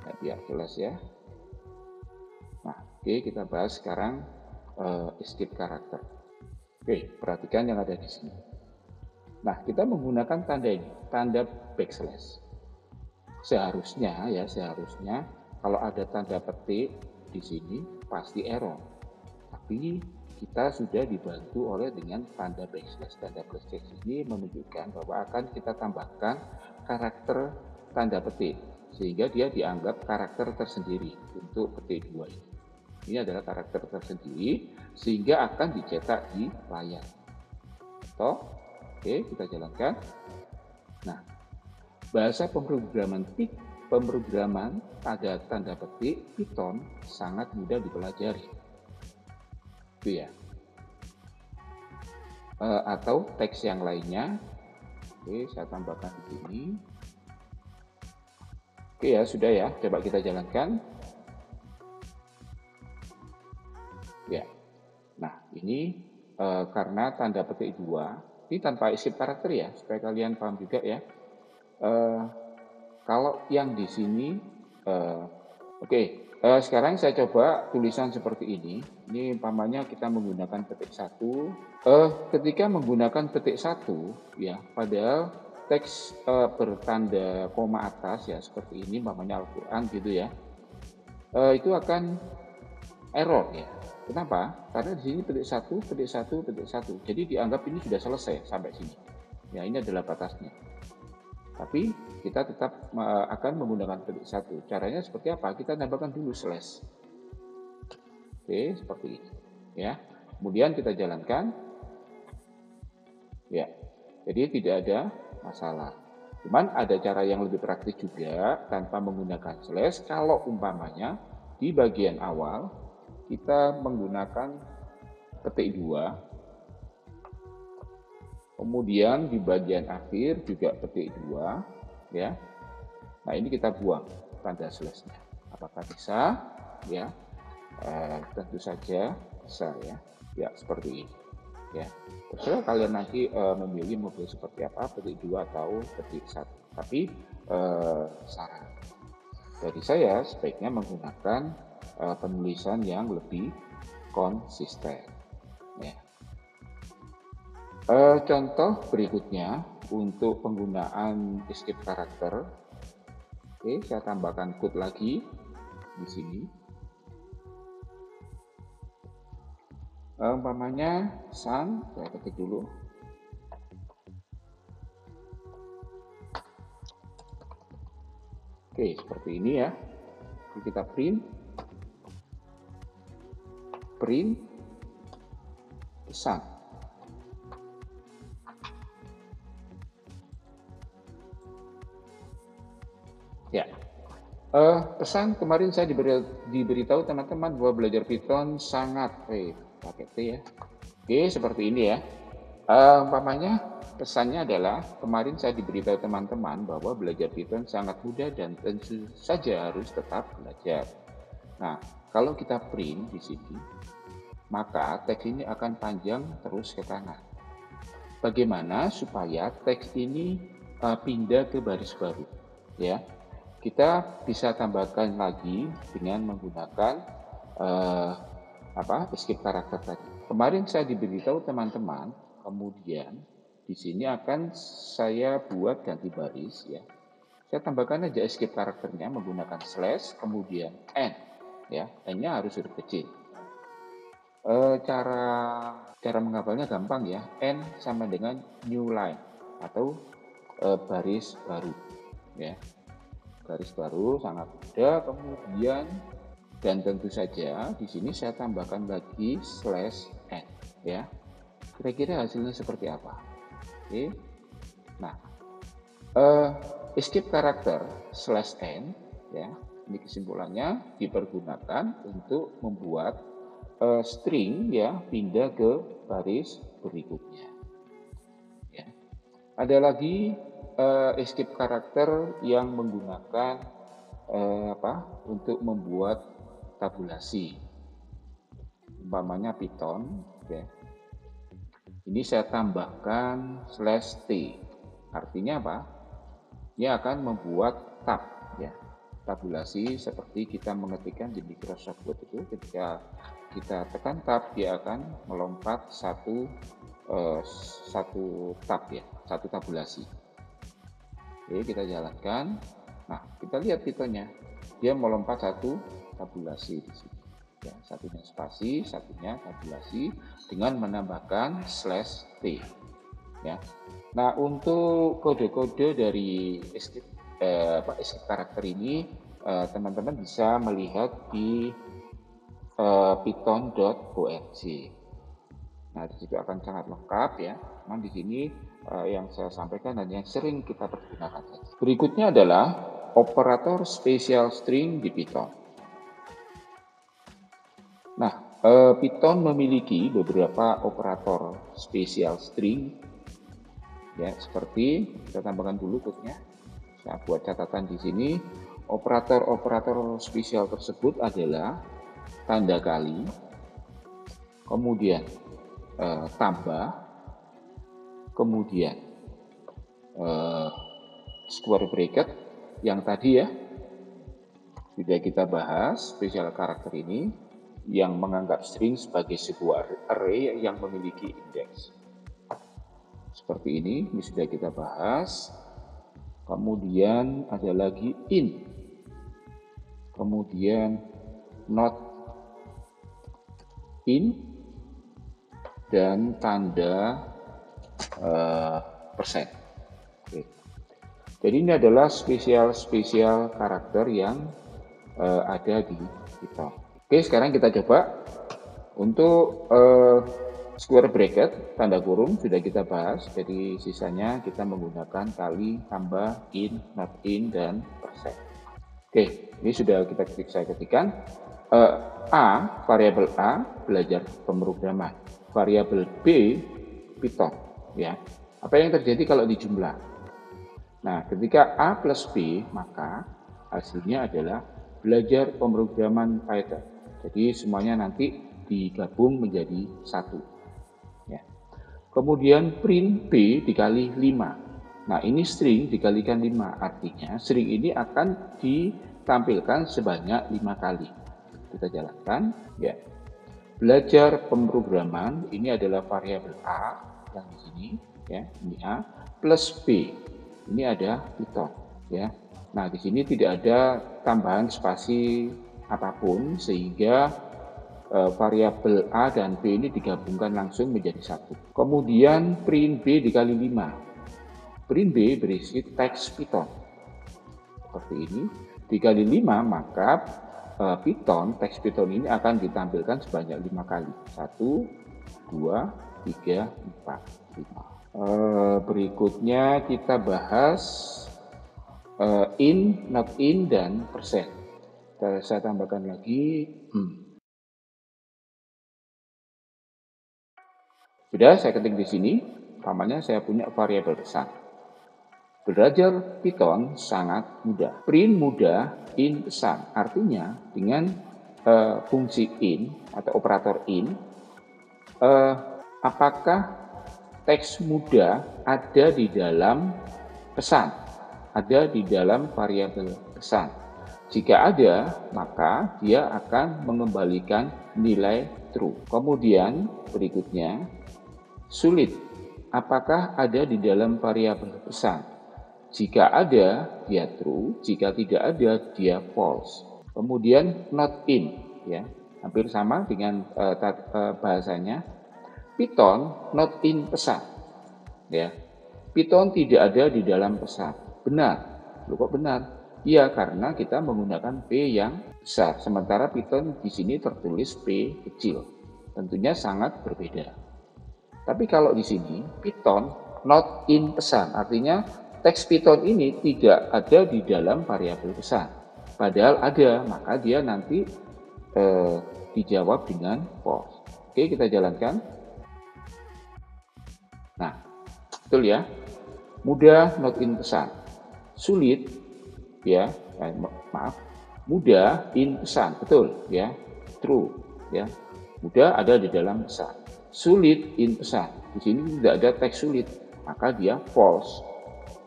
Nah, biar jelas ya. Nah, oke, kita bahas sekarang escape karakter. Oke, perhatikan yang ada di sini. Nah, kita menggunakan tanda ini, tanda backslash. Seharusnya kalau ada tanda petik di sini pasti error. Tapi kita sudah dibantu oleh dengan tanda backslash. Tanda backslash ini menunjukkan bahwa akan kita tambahkan karakter tanda petik sehingga dia dianggap karakter tersendiri untuk petik 2 ini. Ini adalah karakter tersendiri sehingga akan dicetak di layar. Oke, kita jalankan. Nah, bahasa pemrograman pada tanda petik Python sangat mudah dipelajari. Itu ya. Atau teks yang lainnya. Oke, saya tambahkan di sini. Oke ya, sudah ya. Coba kita jalankan. Ya. Nah, ini karena tanda petik 2, ini tanpa escape karakter ya, supaya kalian paham juga ya. Kalau yang di sini, sekarang saya coba tulisan seperti ini. Ini umpamanya kita menggunakan petik 1. Ketika menggunakan petik 1, ya, padahal teks bertanda koma atas ya seperti ini, umpamanya Al-Quran gitu ya, itu akan error ya. Kenapa? Karena di sini petik satu, petik satu, petik satu. Jadi dianggap ini sudah selesai sampai sini. Ya, ini adalah batasnya. Tapi kita tetap akan menggunakan petik satu. Caranya seperti apa? Kita tambahkan dulu slash. Oke, seperti ini. Ya. Kemudian kita jalankan. Ya. Jadi tidak ada masalah. Cuman ada cara yang lebih praktis juga tanpa menggunakan slash. Kalau umpamanya di bagian awal kita menggunakan petik 2, kemudian di bagian akhir juga petik 2, ya. Nah, ini kita buang tanda slash-nya. Apakah bisa? Ya, tentu saja bisa ya. Ya, seperti ini. Ya, terserah kalian nanti memilih model seperti apa, petik 2 atau petik 1. Tapi saran dari saya sebaiknya menggunakan penulisan yang lebih konsisten. Ya. Contoh berikutnya untuk penggunaan escape karakter. Oke, saya tambahkan code lagi di sini. Umpamanya sun, saya ketik dulu. Oke, seperti ini ya. Kita print pesan. Ya, pesan kemarin saya diberitahu teman-teman bahwa belajar Python sangat pakai T ya. Oke, seperti ini ya. Umpamanya pesannya adalah kemarin saya diberitahu teman-teman bahwa belajar Python sangat mudah dan tentu saja harus tetap belajar. Nah, kalau kita print di sini, maka teks ini akan panjang terus ke kanan. Bagaimana supaya teks ini pindah ke baris baru? Ya, kita bisa tambahkan lagi dengan menggunakan escape karakter tadi. Kemarin saya diberitahu teman-teman, kemudian di sini akan saya buat ganti baris ya. Saya tambahkan aja escape karakternya menggunakan slash, kemudian n ya, n-nya harus huruf kecil. Cara menghafalnya gampang ya, n sama dengan new line atau baris baru ya. Garis baru sangat mudah. Kemudian dan tentu saja di sini saya tambahkan lagi slash n ya. Kira-kira hasilnya seperti apa? Oke. Nah, escape karakter slash n ya, ini kesimpulannya dipergunakan untuk membuat string ya pindah ke baris berikutnya. Ya. Ada lagi escape karakter yang menggunakan untuk membuat tabulasi. Umpamanya Python ya. Ini saya tambahkan slash t. Artinya apa? Dia akan membuat tab ya. Tabulasi seperti kita mengetikkan di Microsoft Word itu, ketika kita tekan tab dia akan melompat satu tab ya, satu tabulasi. Oke, kita jalankan. Nah, kita lihat Pythonnya, dia melompat satu tabulasi di sini. Ya, satunya spasi, satunya tabulasi dengan menambahkan slash t. Ya. Nah, untuk kode-kode dari escape karakter ini teman-teman bisa melihat di python.org. Nah, di situ akan sangat lengkap ya. Namun di sini yang saya sampaikan dan yang sering kita pergunakan. Berikutnya adalah operator special string di Python. Nah, Python memiliki beberapa operator special string ya, seperti kita tambahkan dulu code-nya. Saya buat catatan di sini. Operator-operator spesial tersebut adalah tanda kali, kemudian tambah, kemudian square bracket yang tadi ya sudah kita bahas. Spesial karakter ini yang menganggap string sebagai sebuah array yang memiliki indeks. Seperti ini sudah kita bahas. Kemudian ada lagi in, kemudian not in, dan tanda persen. Oke. Jadi ini adalah spesial karakter yang ada di Python. Oke, sekarang kita coba untuk square bracket, tanda kurung sudah kita bahas, jadi sisanya kita menggunakan kali, tambah, in, not in, dan persen. Oke, ini sudah saya ketikkan. Variabel A, belajar pemrograman. Variabel B, Python. Ya. Apa yang terjadi kalau dijumlah? Nah, ketika A plus B, maka hasilnya adalah belajar pemrograman Python. Jadi semuanya nanti digabung menjadi satu. Ya. Kemudian print B dikali 5. Nah, ini string dikalikan 5. Artinya string ini akan ditampilkan sebanyak 5 kali. Kita jalankan. Ya. Belajar pemrograman, ini adalah variabel A yang di sini. Ya, ini A. Plus B. Ini ada Python. Ya. Nah, di sini tidak ada tambahan spasi apapun, sehingga variabel A dan B ini digabungkan langsung menjadi satu. Kemudian print B dikali 5. Print B berisi teks Python. Seperti ini. Dikali 5, maka Python, teks Python ini akan ditampilkan sebanyak 5 kali. 1, 2, 3, 4, 5. Berikutnya kita bahas in, not in, dan persen. Saya tambahkan lagi. Sudah saya ketik di sini, umpamanya saya punya variabel pesan. Belajar Python sangat mudah. Print mudah, in pesan. Artinya dengan fungsi in atau operator in, apakah teks mudah ada di dalam pesan, ada di dalam variabel pesan. Jika ada, maka dia akan mengembalikan nilai true. Kemudian berikutnya, sulit, apakah ada di dalam variabel pesan? Jika ada, dia true. Jika tidak ada, dia false. Kemudian not in, ya, hampir sama dengan bahasanya. Python not in pesan, ya. Python tidak ada di dalam pesan. Benar. Loh, kok benar? Ya, karena kita menggunakan P yang besar. Sementara Python di sini tertulis P kecil. Tentunya sangat berbeda. Tapi kalau di sini Python not in pesan, artinya teks Python ini tidak ada di dalam variabel pesan. Padahal ada, maka dia nanti dijawab dengan false. Oke, kita jalankan. Nah, betul ya. Mudah not in pesan. Sulit, ya, maaf. Mudah in pesan, betul ya. True, ya. Mudah ada di dalam pesan. Sulit in pesan. Di sini tidak ada teks sulit, maka dia false.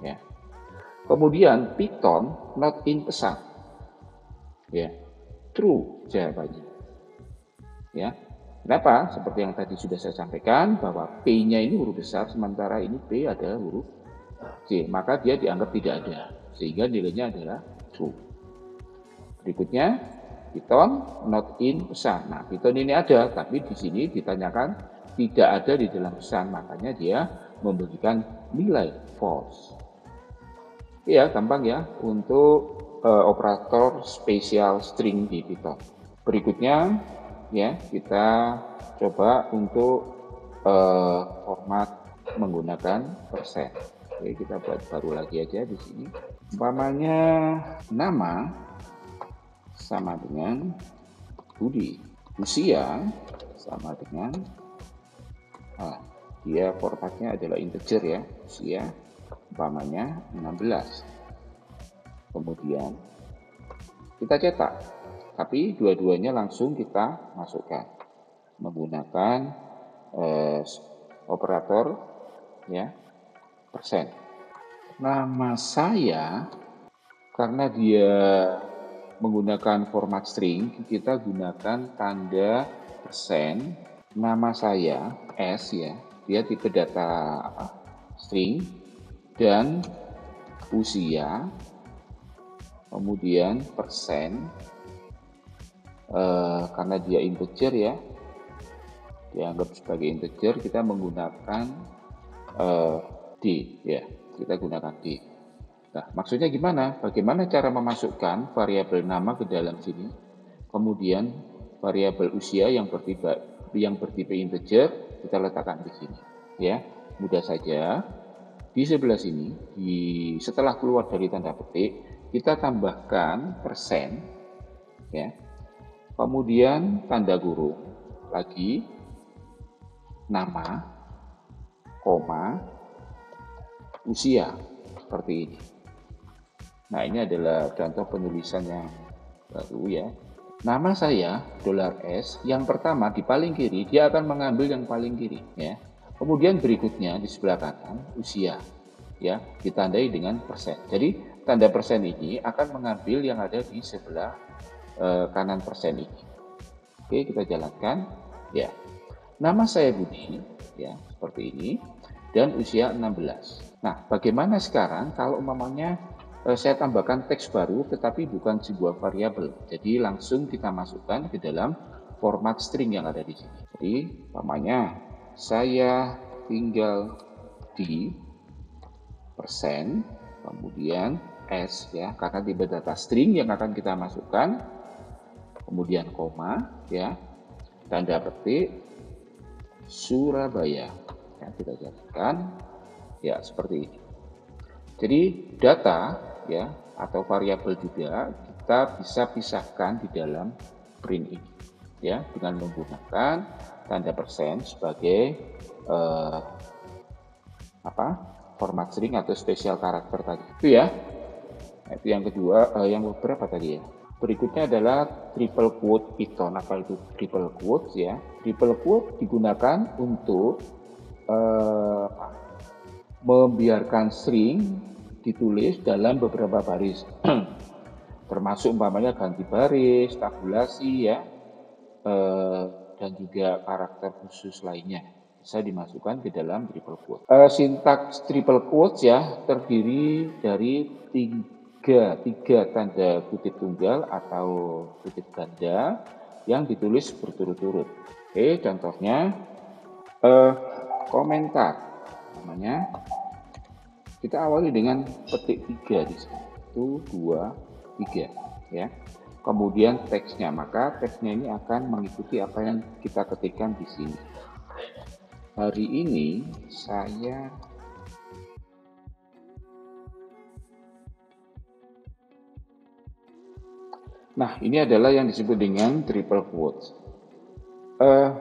Ya. Kemudian Python not in pesan. Ya. True jawabannya. Ya. Kenapa? Seperti yang tadi sudah saya sampaikan bahwa P-nya ini huruf besar, sementara ini P ada huruf C, maka dia dianggap tidak ada, sehingga nilainya adalah true. Berikutnya Python not in pesan. Nah, Python ini ada, tapi di sini ditanyakan tidak ada di dalam pesan, makanya dia memberikan nilai false. Ya, gampang ya untuk operator spesial string di Python. Berikutnya ya, kita coba untuk format menggunakan persen. Oke, kita buat baru lagi aja di sini. Umpamanya nama sama dengan Budi, usia sama dengan dia formatnya adalah integer ya, usia umpamanya 16. Kemudian kita cetak, tapi dua-duanya langsung kita masukkan menggunakan operator ya persen. Nama saya, karena dia menggunakan format string, kita gunakan tanda persen. Nama saya S ya, dia tipe data apa? string, dan usia, kemudian persen, karena dia integer ya, dianggap sebagai integer, kita menggunakan D ya, kita gunakan D. Nah, maksudnya gimana? Bagaimana cara memasukkan variabel nama ke dalam sini? Kemudian variabel usia yang bertipe integer kita letakkan di sini ya. Mudah saja. Di sebelah sini, setelah keluar dari tanda petik, kita tambahkan persen ya. Kemudian tanda kurung lagi, nama, koma, usia, seperti ini. Nah, ini adalah contoh penulisan yang baru ya. Nama saya $S, yang pertama di paling kiri, dia akan mengambil yang paling kiri ya. Kemudian berikutnya di sebelah kanan, usia ya, ditandai dengan persen. Jadi tanda persen ini akan mengambil yang ada di sebelah kanan persen ini. Oke, kita jalankan ya. Nama saya Budi ya, seperti ini, dan usia 16. Nah, bagaimana sekarang kalau umpamanya saya tambahkan teks baru tetapi bukan sebuah variabel. Jadi langsung kita masukkan ke dalam format string yang ada di sini. Jadi umpamanya saya tinggal di persen, kemudian S ya, karena tipe data string yang akan kita masukkan, kemudian koma ya, tanda petik Surabaya. Ya, kita jalankan ya seperti ini. Jadi data ya atau variabel juga kita bisa pisahkan di dalam print ini ya, dengan menggunakan tanda persen sebagai format string atau spesial karakter tadi itu ya. Nah, itu yang kedua, yang berapa tadi ya? Berikutnya adalah triple quote Python. Apa itu triple quote ya? Triple quote digunakan untuk membiarkan string ditulis dalam beberapa baris, termasuk umpamanya ganti baris, tabulasi ya, dan juga karakter khusus lainnya bisa dimasukkan ke dalam triple quote. Sintaks triple quote ya terdiri dari tiga tanda kutip tunggal atau kutip ganda yang ditulis berturut-turut. Oke, contohnya komentar namanya. Kita awali dengan petik 3 di sini. 1, 2, 3 ya. Kemudian teksnya, maka teksnya ini akan mengikuti apa yang kita ketikkan di sini. Hari ini saya Nah, ini adalah yang disebut dengan triple quotes.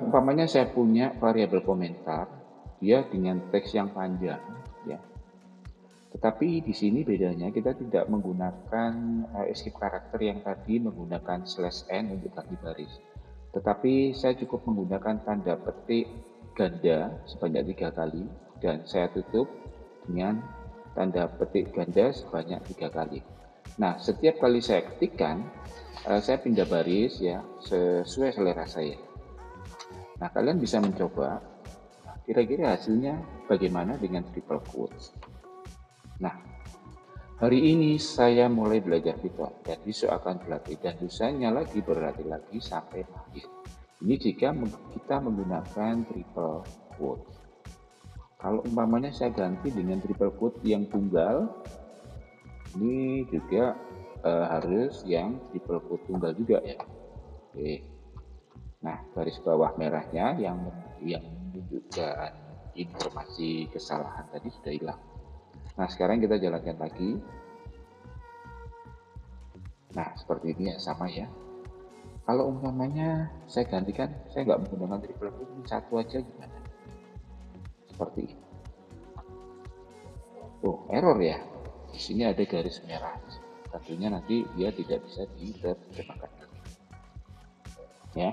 Umpamanya saya punya variabel komentar, dia dengan teks yang panjang ya. Tetapi di sini bedanya kita tidak menggunakan escape karakter yang tadi menggunakan /n untuk ganti baris. Tetapi saya cukup menggunakan tanda petik ganda sebanyak 3 kali dan saya tutup dengan tanda petik ganda sebanyak 3 kali. Nah, setiap kali saya ketikkan, saya pindah baris ya sesuai selera saya. Nah, kalian bisa mencoba kira-kira hasilnya bagaimana dengan triple quotes. Nah, hari ini saya mulai belajar Python dan besok akan berlatih dan lusanya lagi berlatih lagi sampai akhir. Ini jika kita menggunakan triple quote. Kalau umpamanya saya ganti dengan triple quote yang tunggal, ini juga harus yang triple quote tunggal juga ya. Oke. Nah, garis bawah merahnya yang menunjukkan informasi kesalahan tadi sudah hilang. Nah, sekarang kita jalankan lagi. Nah, seperti ini ya, sama ya. Kalau umpamanya saya gantikan, saya nggak menggunakan triple quote, satu aja gimana? Seperti ini. Oh, error ya. Di sini ada garis merah. Tentunya nanti dia tidak bisa diterjemahkan. Ya.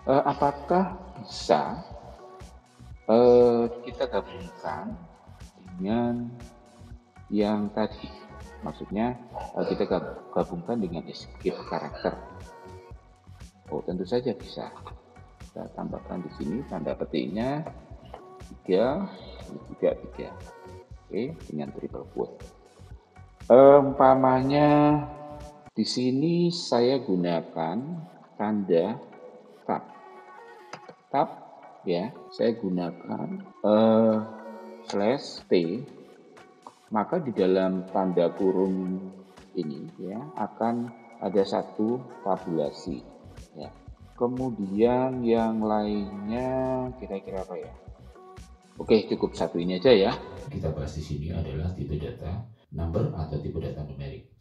Apakah bisa kita gabungkan dengan yang tadi, maksudnya kita gabungkan dengan escape karakter? Oh, tentu saja bisa. Kita tambahkan di sini tanda petiknya 3, ini juga 3. Oke, dengan triple quote. Umpamanya di sini saya gunakan tanda tab. Tab ya, saya gunakan slash T, maka di dalam tanda kurung ini ya akan ada satu tabulasi ya. Kemudian yang lainnya kira-kira apa ya? Oke, cukup satu ini aja ya. Kita bahas di sini adalah tipe data number atau tipe data numerik.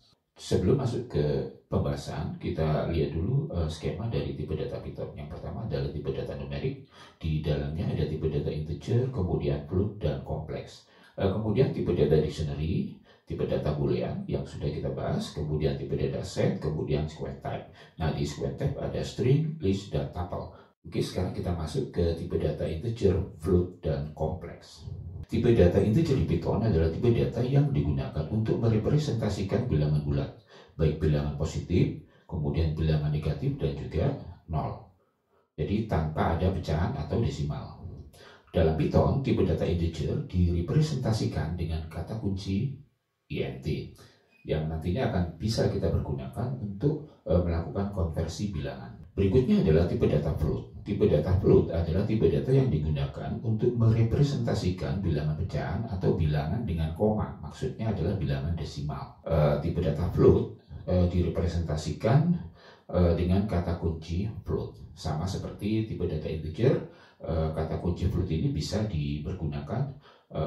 Sebelum masuk ke pembahasan, kita lihat dulu skema dari tipe data Python. Yang pertama adalah tipe data numerik. Di dalamnya ada tipe data integer, kemudian float, dan kompleks. Kemudian tipe data dictionary, tipe data boolean yang sudah kita bahas, kemudian tipe data set, kemudian square type. Nah, di square type ada string, list, dan tuple. Oke, sekarang kita masuk ke tipe data integer, float, dan kompleks. Tipe data integer di Python adalah tipe data yang digunakan untuk merepresentasikan bilangan bulat, baik bilangan positif, kemudian bilangan negatif, dan juga nol. Jadi tanpa ada pecahan atau desimal. Dalam Python, tipe data integer direpresentasikan dengan kata kunci int, yang nantinya akan bisa kita pergunakan untuk melakukan konversi bilangan. Berikutnya adalah tipe data float. Tipe data float adalah tipe data yang digunakan untuk merepresentasikan bilangan pecahan atau bilangan dengan koma. Maksudnya adalah bilangan desimal. Tipe data float direpresentasikan dengan kata kunci float. Sama seperti tipe data integer, kata kunci float ini bisa dipergunakan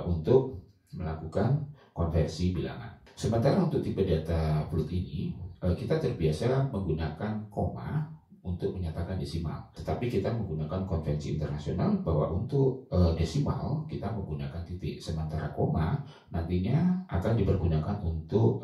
untuk melakukan konversi bilangan. Sementara untuk tipe data float ini, kita terbiasa menggunakan koma untuk menyatakan desimal. Tetapi kita menggunakan konvensi internasional bahwa untuk desimal kita menggunakan titik. Sementara koma nantinya akan dipergunakan untuk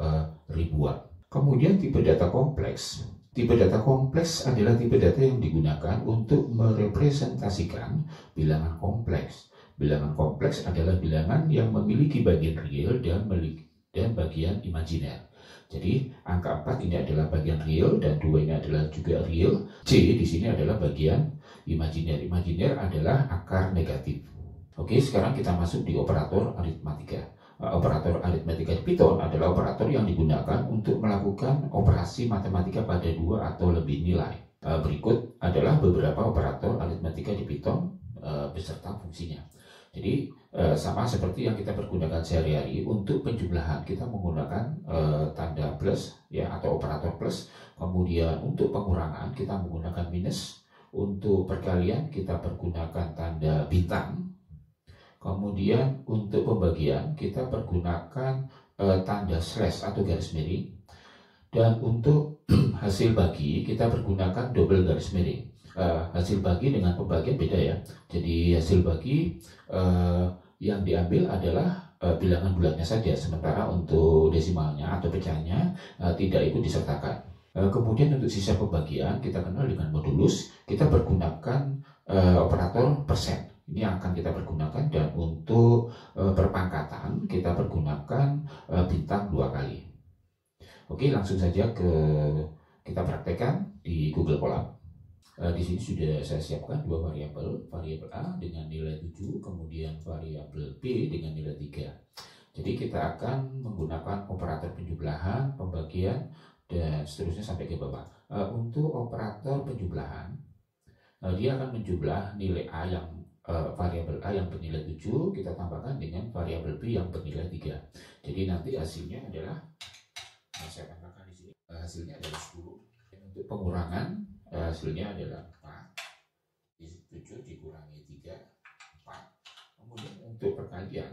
ribuan. Kemudian tipe data kompleks. Tipe data kompleks adalah tipe data yang digunakan untuk merepresentasikan bilangan kompleks. Bilangan kompleks adalah bilangan yang memiliki bagian real dan bagian imajiner. Jadi angka 4 ini adalah bagian real dan 2 ini adalah juga real. C di sini adalah bagian imajiner. Imajiner adalah akar negatif. Oke, sekarang kita masuk di operator aritmatika. Operator aritmatika di Python adalah operator yang digunakan untuk melakukan operasi matematika pada 2 atau lebih nilai. Berikut adalah beberapa operator aritmatika di Python beserta fungsinya. Jadi sama seperti yang kita pergunakan sehari-hari. Untuk penjumlahan kita menggunakan tanda plus ya atau operator plus. Kemudian untuk pengurangan kita menggunakan minus. Untuk perkalian kita pergunakan tanda bintang. Kemudian untuk pembagian kita pergunakan tanda slash atau garis miring. Dan untuk hasil bagi kita pergunakan double garis miring. Hasil bagi dengan pembagian beda ya. Jadi hasil bagi yang diambil adalah bilangan bulatnya saja, sementara untuk desimalnya atau pecahannya tidak ikut disertakan. Kemudian untuk sisa pembagian kita kenal dengan modulus, kita pergunakan operator persen. Ini yang akan kita pergunakan, dan untuk perpangkatan kita pergunakan bintang 2 kali. Oke, langsung saja kita praktekkan di Google Colab. Di sini sudah saya siapkan 2 variabel, variabel A dengan nilai 7, kemudian variabel B dengan nilai 3. Jadi kita akan menggunakan operator penjumlahan, pembagian, dan seterusnya sampai ke bawah. Untuk operator penjumlahan, dia akan menjumlah nilai A yang variabel A yang bernilai 7, kita tambahkan dengan variabel B yang bernilai 3. Jadi nanti hasilnya adalah, saya tambahkan di sini, hasilnya adalah 10. Untuk pengurangan, hasilnya adalah 4, 7 dikurangi 3, 4. Kemudian untuk perkalian,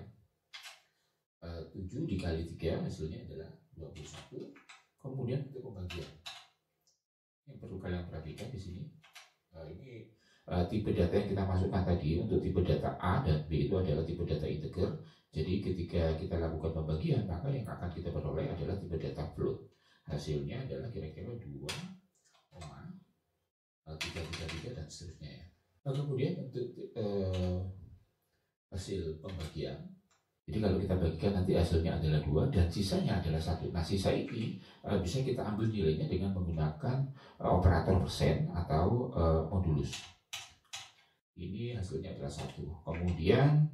7 dikali 3 hasilnya adalah 21. Kemudian untuk pembagian, yang perlu kalian perhatikan di sini, ini tipe data yang kita masukkan tadi. Untuk tipe data A dan B itu adalah tipe data integer. Jadi ketika kita lakukan pembagian, maka yang akan kita peroleh adalah tipe data float. Hasilnya adalah kira-kira 2, 3 dan seterusnya ya. Kemudian untuk hasil pembagian, jadi kalau kita bagikan nanti hasilnya adalah 2 dan sisanya adalah 1. Nah, sisa ini bisa kita ambil nilainya dengan menggunakan operator persen atau modulus. Ini hasilnya adalah 1. Kemudian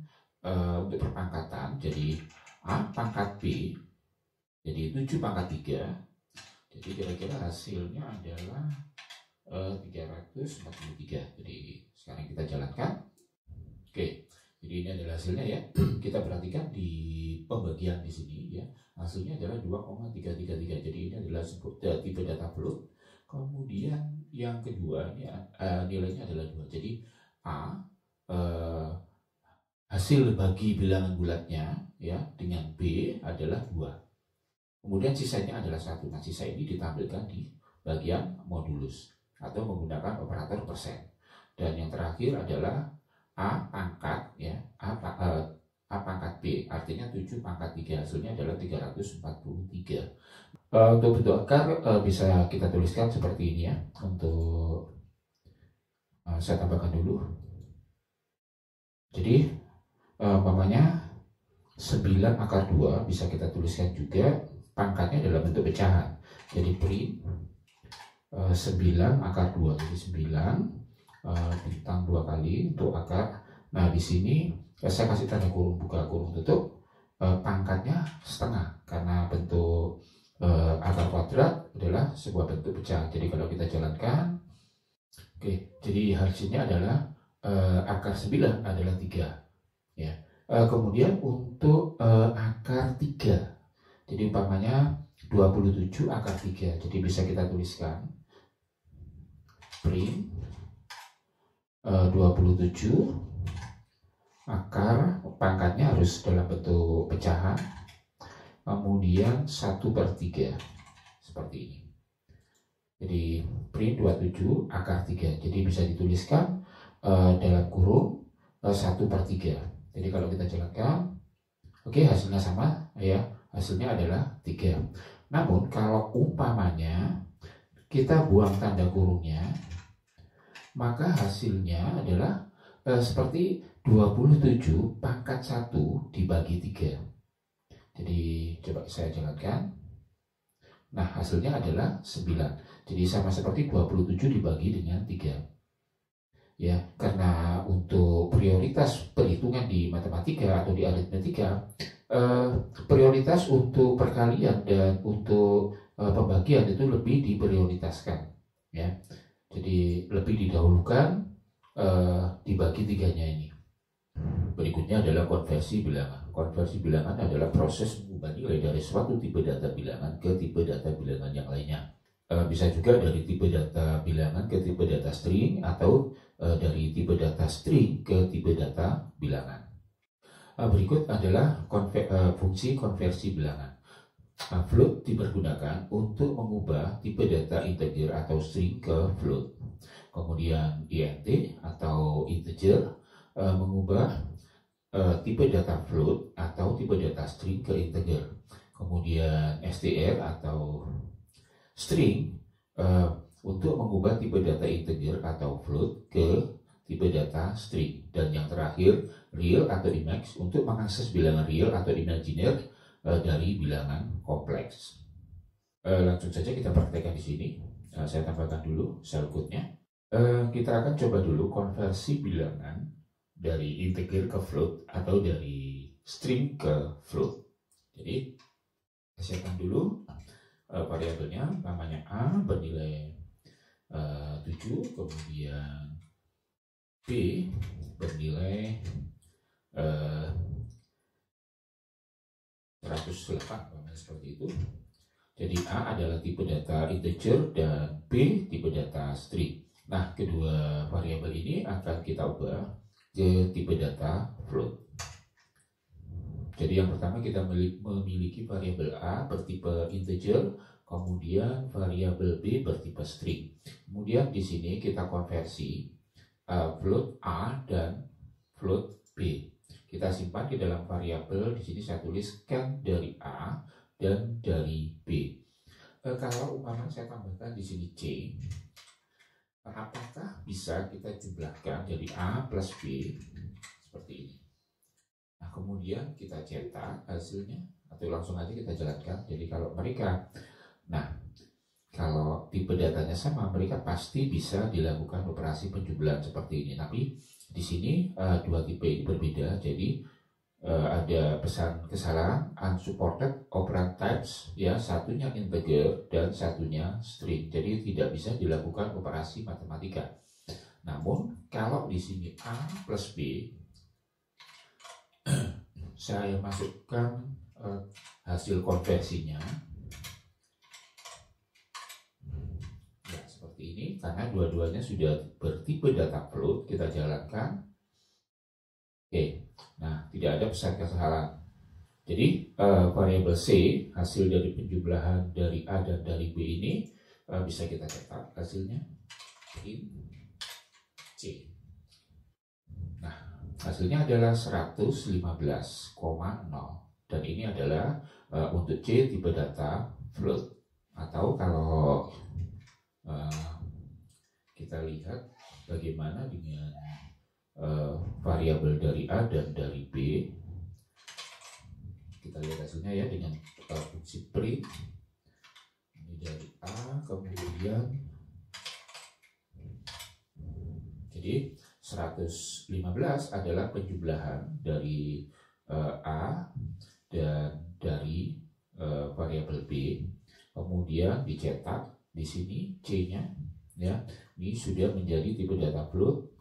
untuk perpangkatan, jadi A pangkat B, jadi 7 pangkat 3. Jadi kira-kira hasilnya adalah 343. Jadi sekarang kita jalankan. Oke, jadi ini adalah hasilnya ya. Kita perhatikan di pembagian di sini ya. Hasilnya adalah 2,333. Jadi ini adalah tipe data float. Kemudian yang kedua ini nilainya adalah 2. Jadi A hasil bagi bilangan bulatnya ya dengan B adalah 2. Kemudian sisanya adalah 1. Nah, sisa ini ditampilkan di bagian modulus atau menggunakan operator persen. Dan yang terakhir adalah A pangkat ya, A pangkat B, artinya 7 pangkat 3, hasilnya adalah 343. Untuk bentuk akar bisa kita tuliskan seperti ini ya. Untuk saya tambahkan dulu. Jadi umpamanya 9 akar 2 bisa kita tuliskan juga pangkatnya dalam bentuk pecahan. Jadi print 9 akar 2. Jadi 9 bintang 2 kali untuk akar. Nah, di sini saya kasih tanda kurung buka kurung tutup, pangkatnya setengah karena bentuk akar kuadrat adalah sebuah bentuk pecahan. Jadi kalau kita jalankan, oke, jadi hasilnya adalah akar 9 adalah 3 ya. Kemudian untuk akar 3, jadi umpamanya 27 akar 3, jadi bisa kita tuliskan print 27 akar, pangkatnya harus dalam bentuk pecahan, kemudian 1/3 seperti ini. Jadi print 27 akar 3, jadi bisa dituliskan dalam kurung 1/3. Jadi kalau kita jalankan, oke, hasilnya sama ya, hasilnya adalah 3. Namun kalau umpamanya kita buang tanda kurungnya, maka hasilnya adalah seperti 27 pangkat 1 dibagi 3. Jadi coba saya jalankan. Nah, hasilnya adalah 9. Jadi sama seperti 27 dibagi dengan 3. Ya, karena untuk prioritas perhitungan di matematika atau di aritmetika, prioritas untuk perkalian dan untuk pembagian itu lebih diprioritaskan ya. Jadi lebih didahulukan dibagi 3-nya ini. Berikutnya adalah konversi bilangan. Konversi bilangan adalah proses mengubah nilai dari suatu tipe data bilangan ke tipe data bilangan yang lainnya. Bisa juga dari tipe data bilangan ke tipe data string, atau dari tipe data string ke tipe data bilangan. Berikut adalah fungsi konversi bilangan. Float dipergunakan untuk mengubah tipe data integer atau string ke float. Kemudian int atau integer mengubah tipe data float atau tipe data string ke integer. Kemudian str atau string untuk mengubah tipe data integer atau float ke tipe data string. Dan yang terakhir real atau image untuk mengakses bilangan real atau imajiner dari bilangan kompleks. Langsung saja kita praktekkan di sini. Saya tambahkan dulu shell code-nya. Kita akan coba dulu konversi bilangan dari integer ke float atau dari string ke float. Jadi saya siapkan dulu variabelnya, namanya A bernilai 7, kemudian B bernilai 108, seperti itu. Jadi A adalah tipe data integer dan B tipe data string. Nah, kedua variabel ini akan kita ubah ke tipe data float. Jadi yang pertama kita memiliki variabel A bertipe integer, kemudian variabel B bertipe string. Kemudian di sini kita konversi float A dan float B. Kita simpan di dalam variabel, di sini saya tuliskan dari A dan dari B. Kalau umpamanya saya tambahkan di sini C, apakah bisa kita jumlahkan jadi A plus B seperti ini. Nah, kemudian kita cetak hasilnya, atau langsung aja kita jalankan. Jadi kalau mereka, nah kalau tipe datanya sama, mereka pasti bisa dilakukan operasi penjumlahan seperti ini. Tapi di sini dua tipe ini berbeda. Jadi ada pesan kesalahan unsupported operand types, ya, satunya integer dan satunya string. Jadi tidak bisa dilakukan operasi matematika. Namun kalau di sini A plus B, saya masukkan hasil konversinya. Ya, seperti ini, karena dua-duanya sudah bertipe data float, kita jalankan. Oke, nah tidak ada pesan kesalahan. Jadi variabel C, hasil dari penjumlahan dari A dan dari B ini bisa kita cetak hasilnya in C. Nah, hasilnya adalah 115,0 dan ini adalah untuk C tipe data float. Atau kalau kita lihat bagaimana dengan variabel dari A dan dari B, kita lihat hasilnya ya dengan fungsi print. Ini dari A, kemudian jadi 115 adalah penjumlahan dari A dan dari variabel B, kemudian dicetak di sini C-nya, ya. Ini sudah menjadi tipe data float,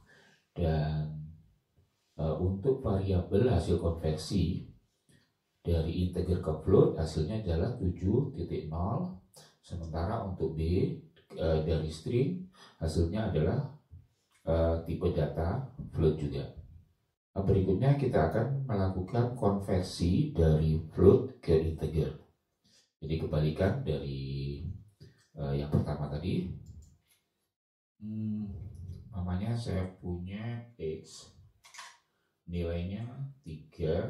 dan untuk variabel hasil konversi dari integer ke float hasilnya adalah 7.0, sementara untuk B dari string hasilnya adalah tipe data float juga. Berikutnya kita akan melakukan konversi dari float ke integer. Jadi kebalikan dari yang pertama tadi. Namanya saya punya X, nilainya 3,14.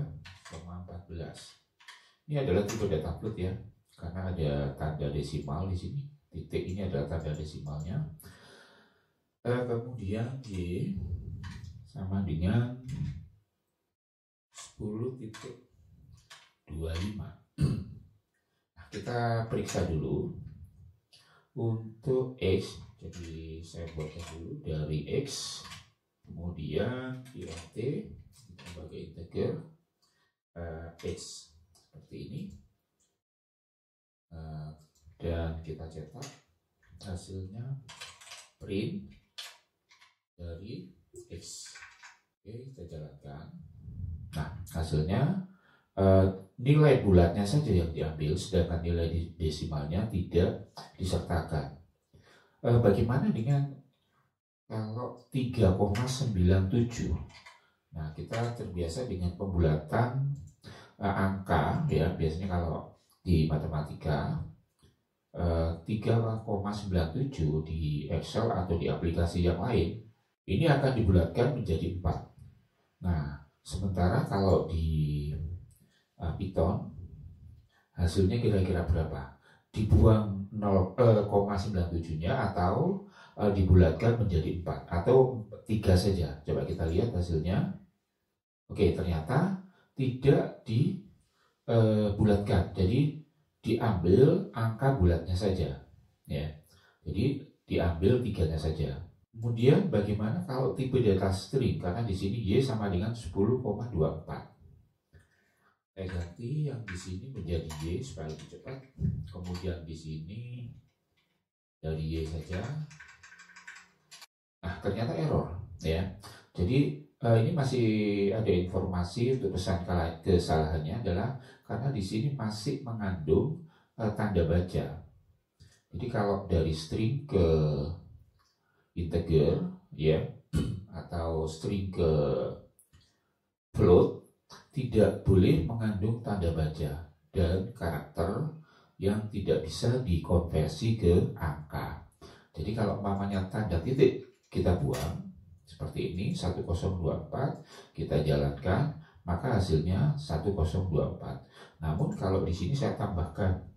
Ini adalah tipe data float ya, karena ada tanda desimal di sini. Titik ini adalah tanda desimalnya. Kemudian Y sama dengan 10.25. Nah, kita periksa dulu untuk X. Jadi saya buatkan dulu dari X, kemudian int sebagai integer X seperti ini, dan kita cetak hasilnya print dari X. Oke, kita jalankan. Nah, hasilnya nilai bulatnya saja yang diambil, sedangkan nilai desimalnya tidak disertakan. Bagaimana dengan kalau 3,97? Nah, kita terbiasa dengan pembulatan angka ya. Biasanya kalau di matematika 3,97 di Excel atau di aplikasi yang lain ini akan dibulatkan menjadi 4. Nah, sementara kalau di Python hasilnya kira-kira berapa? Dibuang 0,97-nya atau dibulatkan menjadi 4 atau 3 saja. Coba kita lihat hasilnya. Oke, ternyata tidak dibulatkan. Jadi diambil angka bulatnya saja, ya. Jadi diambil 3-nya saja. Kemudian bagaimana kalau tipe data string? Karena di sini Y sama dengan 10,24. Saya ganti yang di sini menjadi Y supaya lebih cepat. Kemudian di sini dari Y saja. Nah, ternyata error, ya. Jadi ini masih ada informasi untuk pesan kesalahannya adalah karena di sini masih mengandung tanda baca. Jadi kalau dari string ke integer, ya, atau string ke float, tidak boleh mengandung tanda baca dan karakter yang tidak bisa dikonversi ke angka. Jadi kalau umpamanya tanda titik kita buang seperti ini 1024, kita jalankan, maka hasilnya 1024. Namun kalau di sini saya tambahkan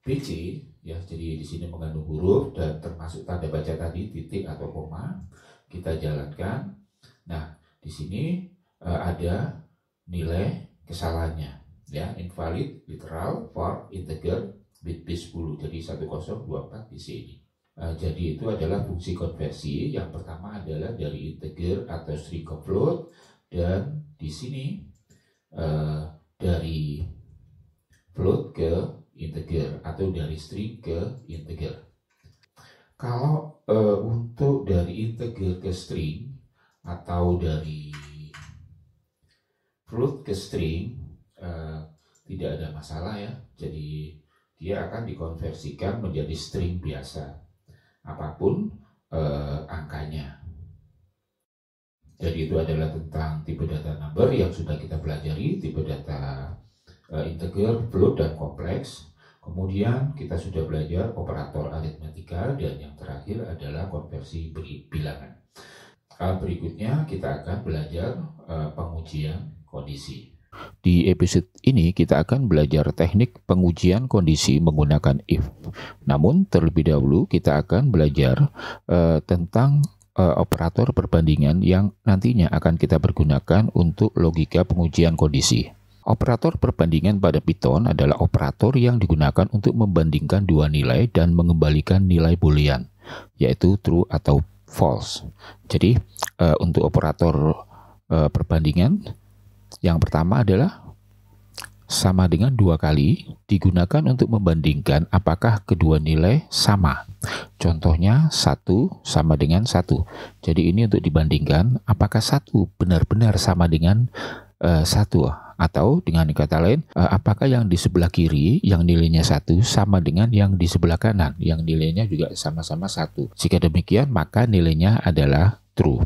BC, ya, jadi di sini mengandung huruf dan termasuk tanda baca tadi titik atau koma, kita jalankan. Nah, di sini ada nilai kesalahannya, ya, invalid literal for integer bit B10, jadi 1024 BC ini. Jadi itu adalah fungsi konversi. Yang pertama adalah dari integer atau string ke float, dan di sini dari float ke integer atau dari string ke integer. Kalau untuk dari integer ke string atau dari float ke string tidak ada masalah ya. Jadi dia akan dikonversikan menjadi string biasa, apapun angkanya. Jadi itu adalah tentang tipe data number yang sudah kita pelajari, tipe data integer, float, dan kompleks. Kemudian kita sudah belajar operator aritmatika, dan yang terakhir adalah konversi bilangan. Berikutnya kita akan belajar pengujian kondisi. Di episode ini kita akan belajar teknik pengujian kondisi menggunakan if. Namun terlebih dahulu kita akan belajar tentang operator perbandingan yang nantinya akan kita pergunakan untuk logika pengujian kondisi. Operator perbandingan pada Python adalah operator yang digunakan untuk membandingkan dua nilai dan mengembalikan nilai boolean, yaitu true atau false. Jadi untuk operator perbandingan yang pertama adalah sama dengan 2 kali, digunakan untuk membandingkan apakah kedua nilai sama. Contohnya 1 sama dengan 1. Jadi ini untuk dibandingkan apakah 1 benar-benar sama dengan 1, atau dengan kata lain apakah yang di sebelah kiri yang nilainya 1 sama dengan yang di sebelah kanan yang nilainya juga sama-sama 1. Jika demikian maka nilainya adalah true.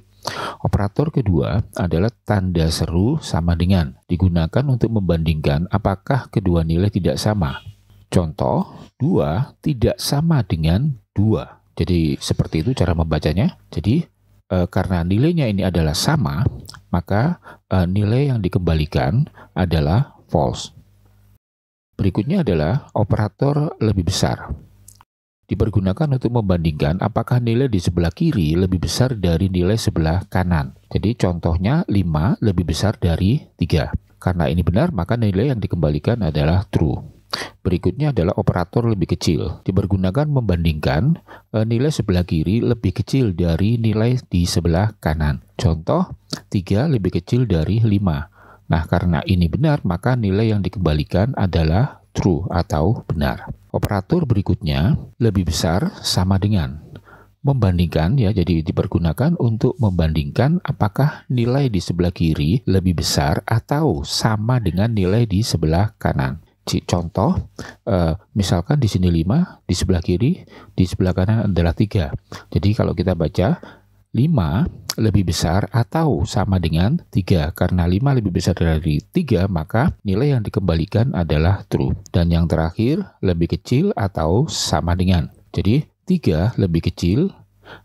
Operator kedua adalah tanda seru sama dengan, digunakan untuk membandingkan apakah kedua nilai tidak sama. Contoh, 2 tidak sama dengan 2. Jadi seperti itu cara membacanya. Jadi karena nilainya ini adalah sama, maka nilai yang dikembalikan adalah false. Berikutnya adalah operator lebih besar. Dipergunakan untuk membandingkan apakah nilai di sebelah kiri lebih besar dari nilai sebelah kanan. Jadi contohnya 5 lebih besar dari 3. Karena ini benar, maka nilai yang dikembalikan adalah true. Berikutnya adalah operator lebih kecil. Dipergunakan membandingkan nilai sebelah kiri lebih kecil dari nilai di sebelah kanan. Contoh, 3 lebih kecil dari 5. Nah, karena ini benar, maka nilai yang dikembalikan adalah true atau benar. Operator berikutnya lebih besar sama dengan, membandingkan ya, jadi dipergunakan untuk membandingkan apakah nilai di sebelah kiri lebih besar atau sama dengan nilai di sebelah kanan. Contoh, misalkan di sini 5, di sebelah kiri, di sebelah kanan adalah 3. Jadi kalau kita baca 5 lebih besar atau sama dengan 3. Karena 5 lebih besar dari 3, maka nilai yang dikembalikan adalah true. Dan yang terakhir, lebih kecil atau sama dengan. Jadi 3 lebih kecil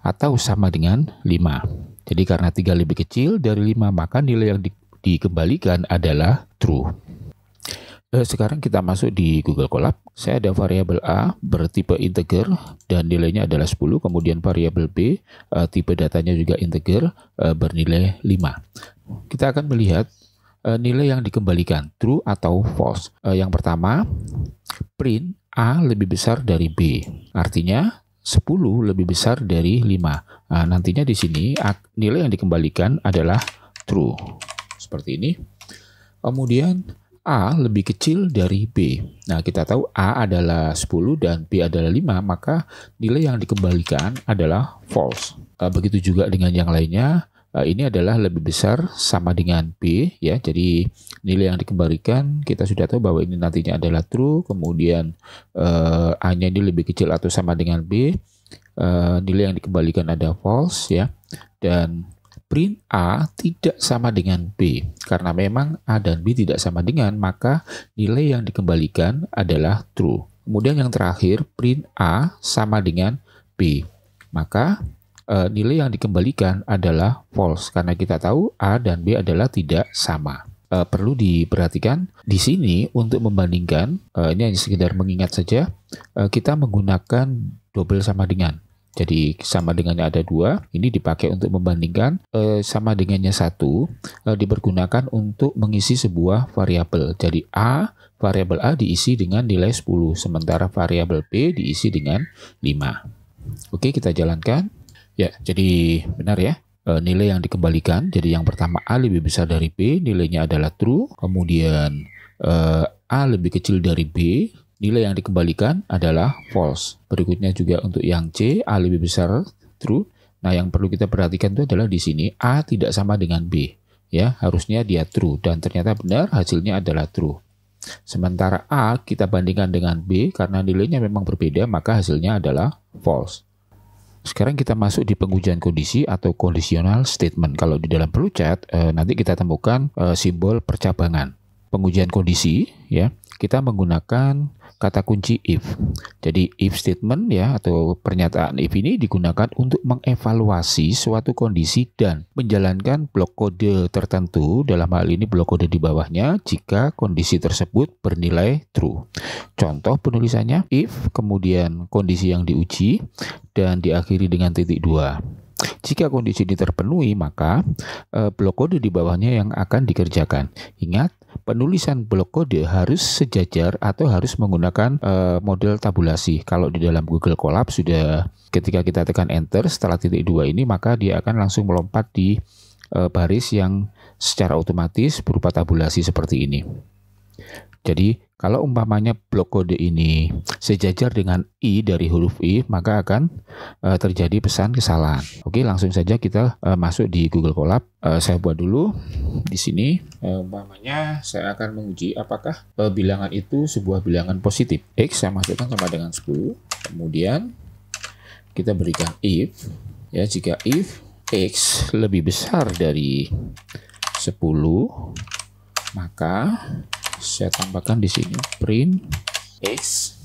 atau sama dengan 5. Jadi karena 3 lebih kecil dari 5, maka nilai yang dikembalikan adalah true. Sekarang kita masuk di Google Colab. Saya ada variabel A bertipe integer dan nilainya adalah 10. Kemudian variabel B, tipe datanya juga integer, bernilai 5. Kita akan melihat nilai yang dikembalikan, true atau false. Yang pertama, print A lebih besar dari B. Artinya 10 lebih besar dari 5. Nantinya di sini nilai yang dikembalikan adalah true. Seperti ini. Kemudian A lebih kecil dari B. Nah, kita tahu A adalah 10 dan B adalah 5, maka nilai yang dikembalikan adalah false. Begitu juga dengan yang lainnya, ini adalah lebih besar sama dengan B, ya. Jadi nilai yang dikembalikan kita sudah tahu bahwa ini nantinya adalah true, kemudian A-nya ini lebih kecil atau sama dengan B, nilai yang dikembalikan ada false, ya. Dan print A tidak sama dengan B. Karena memang A dan B tidak sama dengan, maka nilai yang dikembalikan adalah true. Kemudian yang terakhir, print A sama dengan B. Maka nilai yang dikembalikan adalah false. Karena kita tahu A dan B adalah tidak sama. Perlu diperhatikan di sini untuk membandingkan, ini hanya sekedar mengingat saja, kita menggunakan double sama dengan. Jadi sama dengannya ada 2, ini dipakai untuk membandingkan. Sama dengannya 1 dipergunakan untuk mengisi sebuah variabel. Jadi variabel A diisi dengan nilai 10, sementara variabel B diisi dengan 5. Oke, kita jalankan. Ya, jadi benar ya. Nilai yang dikembalikan, jadi yang pertama A lebih besar dari B, nilainya adalah true. Kemudian A lebih kecil dari B, nilai yang dikembalikan adalah false. Berikutnya juga untuk yang C, A lebih besar, true. Nah, yang perlu kita perhatikan itu adalah di sini A tidak sama dengan B. Ya, harusnya dia true dan ternyata benar, hasilnya adalah true. Sementara A kita bandingkan dengan B karena nilainya memang berbeda, maka hasilnya adalah false. Sekarang kita masuk di pengujian kondisi atau conditional statement. Kalau di dalam flowchart nanti kita temukan simbol percabangan. Pengujian kondisi ya, kita menggunakan kata kunci if. Jadi if statement ya atau pernyataan if ini digunakan untuk mengevaluasi suatu kondisi dan menjalankan blok kode tertentu, dalam hal ini blok kode di bawahnya jika kondisi tersebut bernilai true. Contoh penulisannya if kemudian kondisi yang diuji dan diakhiri dengan titik 2. Jika kondisi ini terpenuhi, maka blok kode di bawahnya yang akan dikerjakan. Ingat, penulisan blok kode harus sejajar atau harus menggunakan model tabulasi. Kalau di dalam Google Colab sudah ketika kita tekan enter setelah titik 2 ini, maka dia akan langsung melompat di baris yang secara otomatis berupa tabulasi seperti ini. Jadi kalau umpamanya blok kode ini sejajar dengan I dari huruf I, maka akan terjadi pesan kesalahan. Oke, langsung saja kita masuk di Google Colab. Saya buat dulu di sini. Umpamanya saya akan menguji apakah bilangan itu sebuah bilangan positif. X saya masukkan sama dengan 10. Kemudian kita berikan if. Ya, jika if X lebih besar dari 10, maka saya tambahkan di sini print X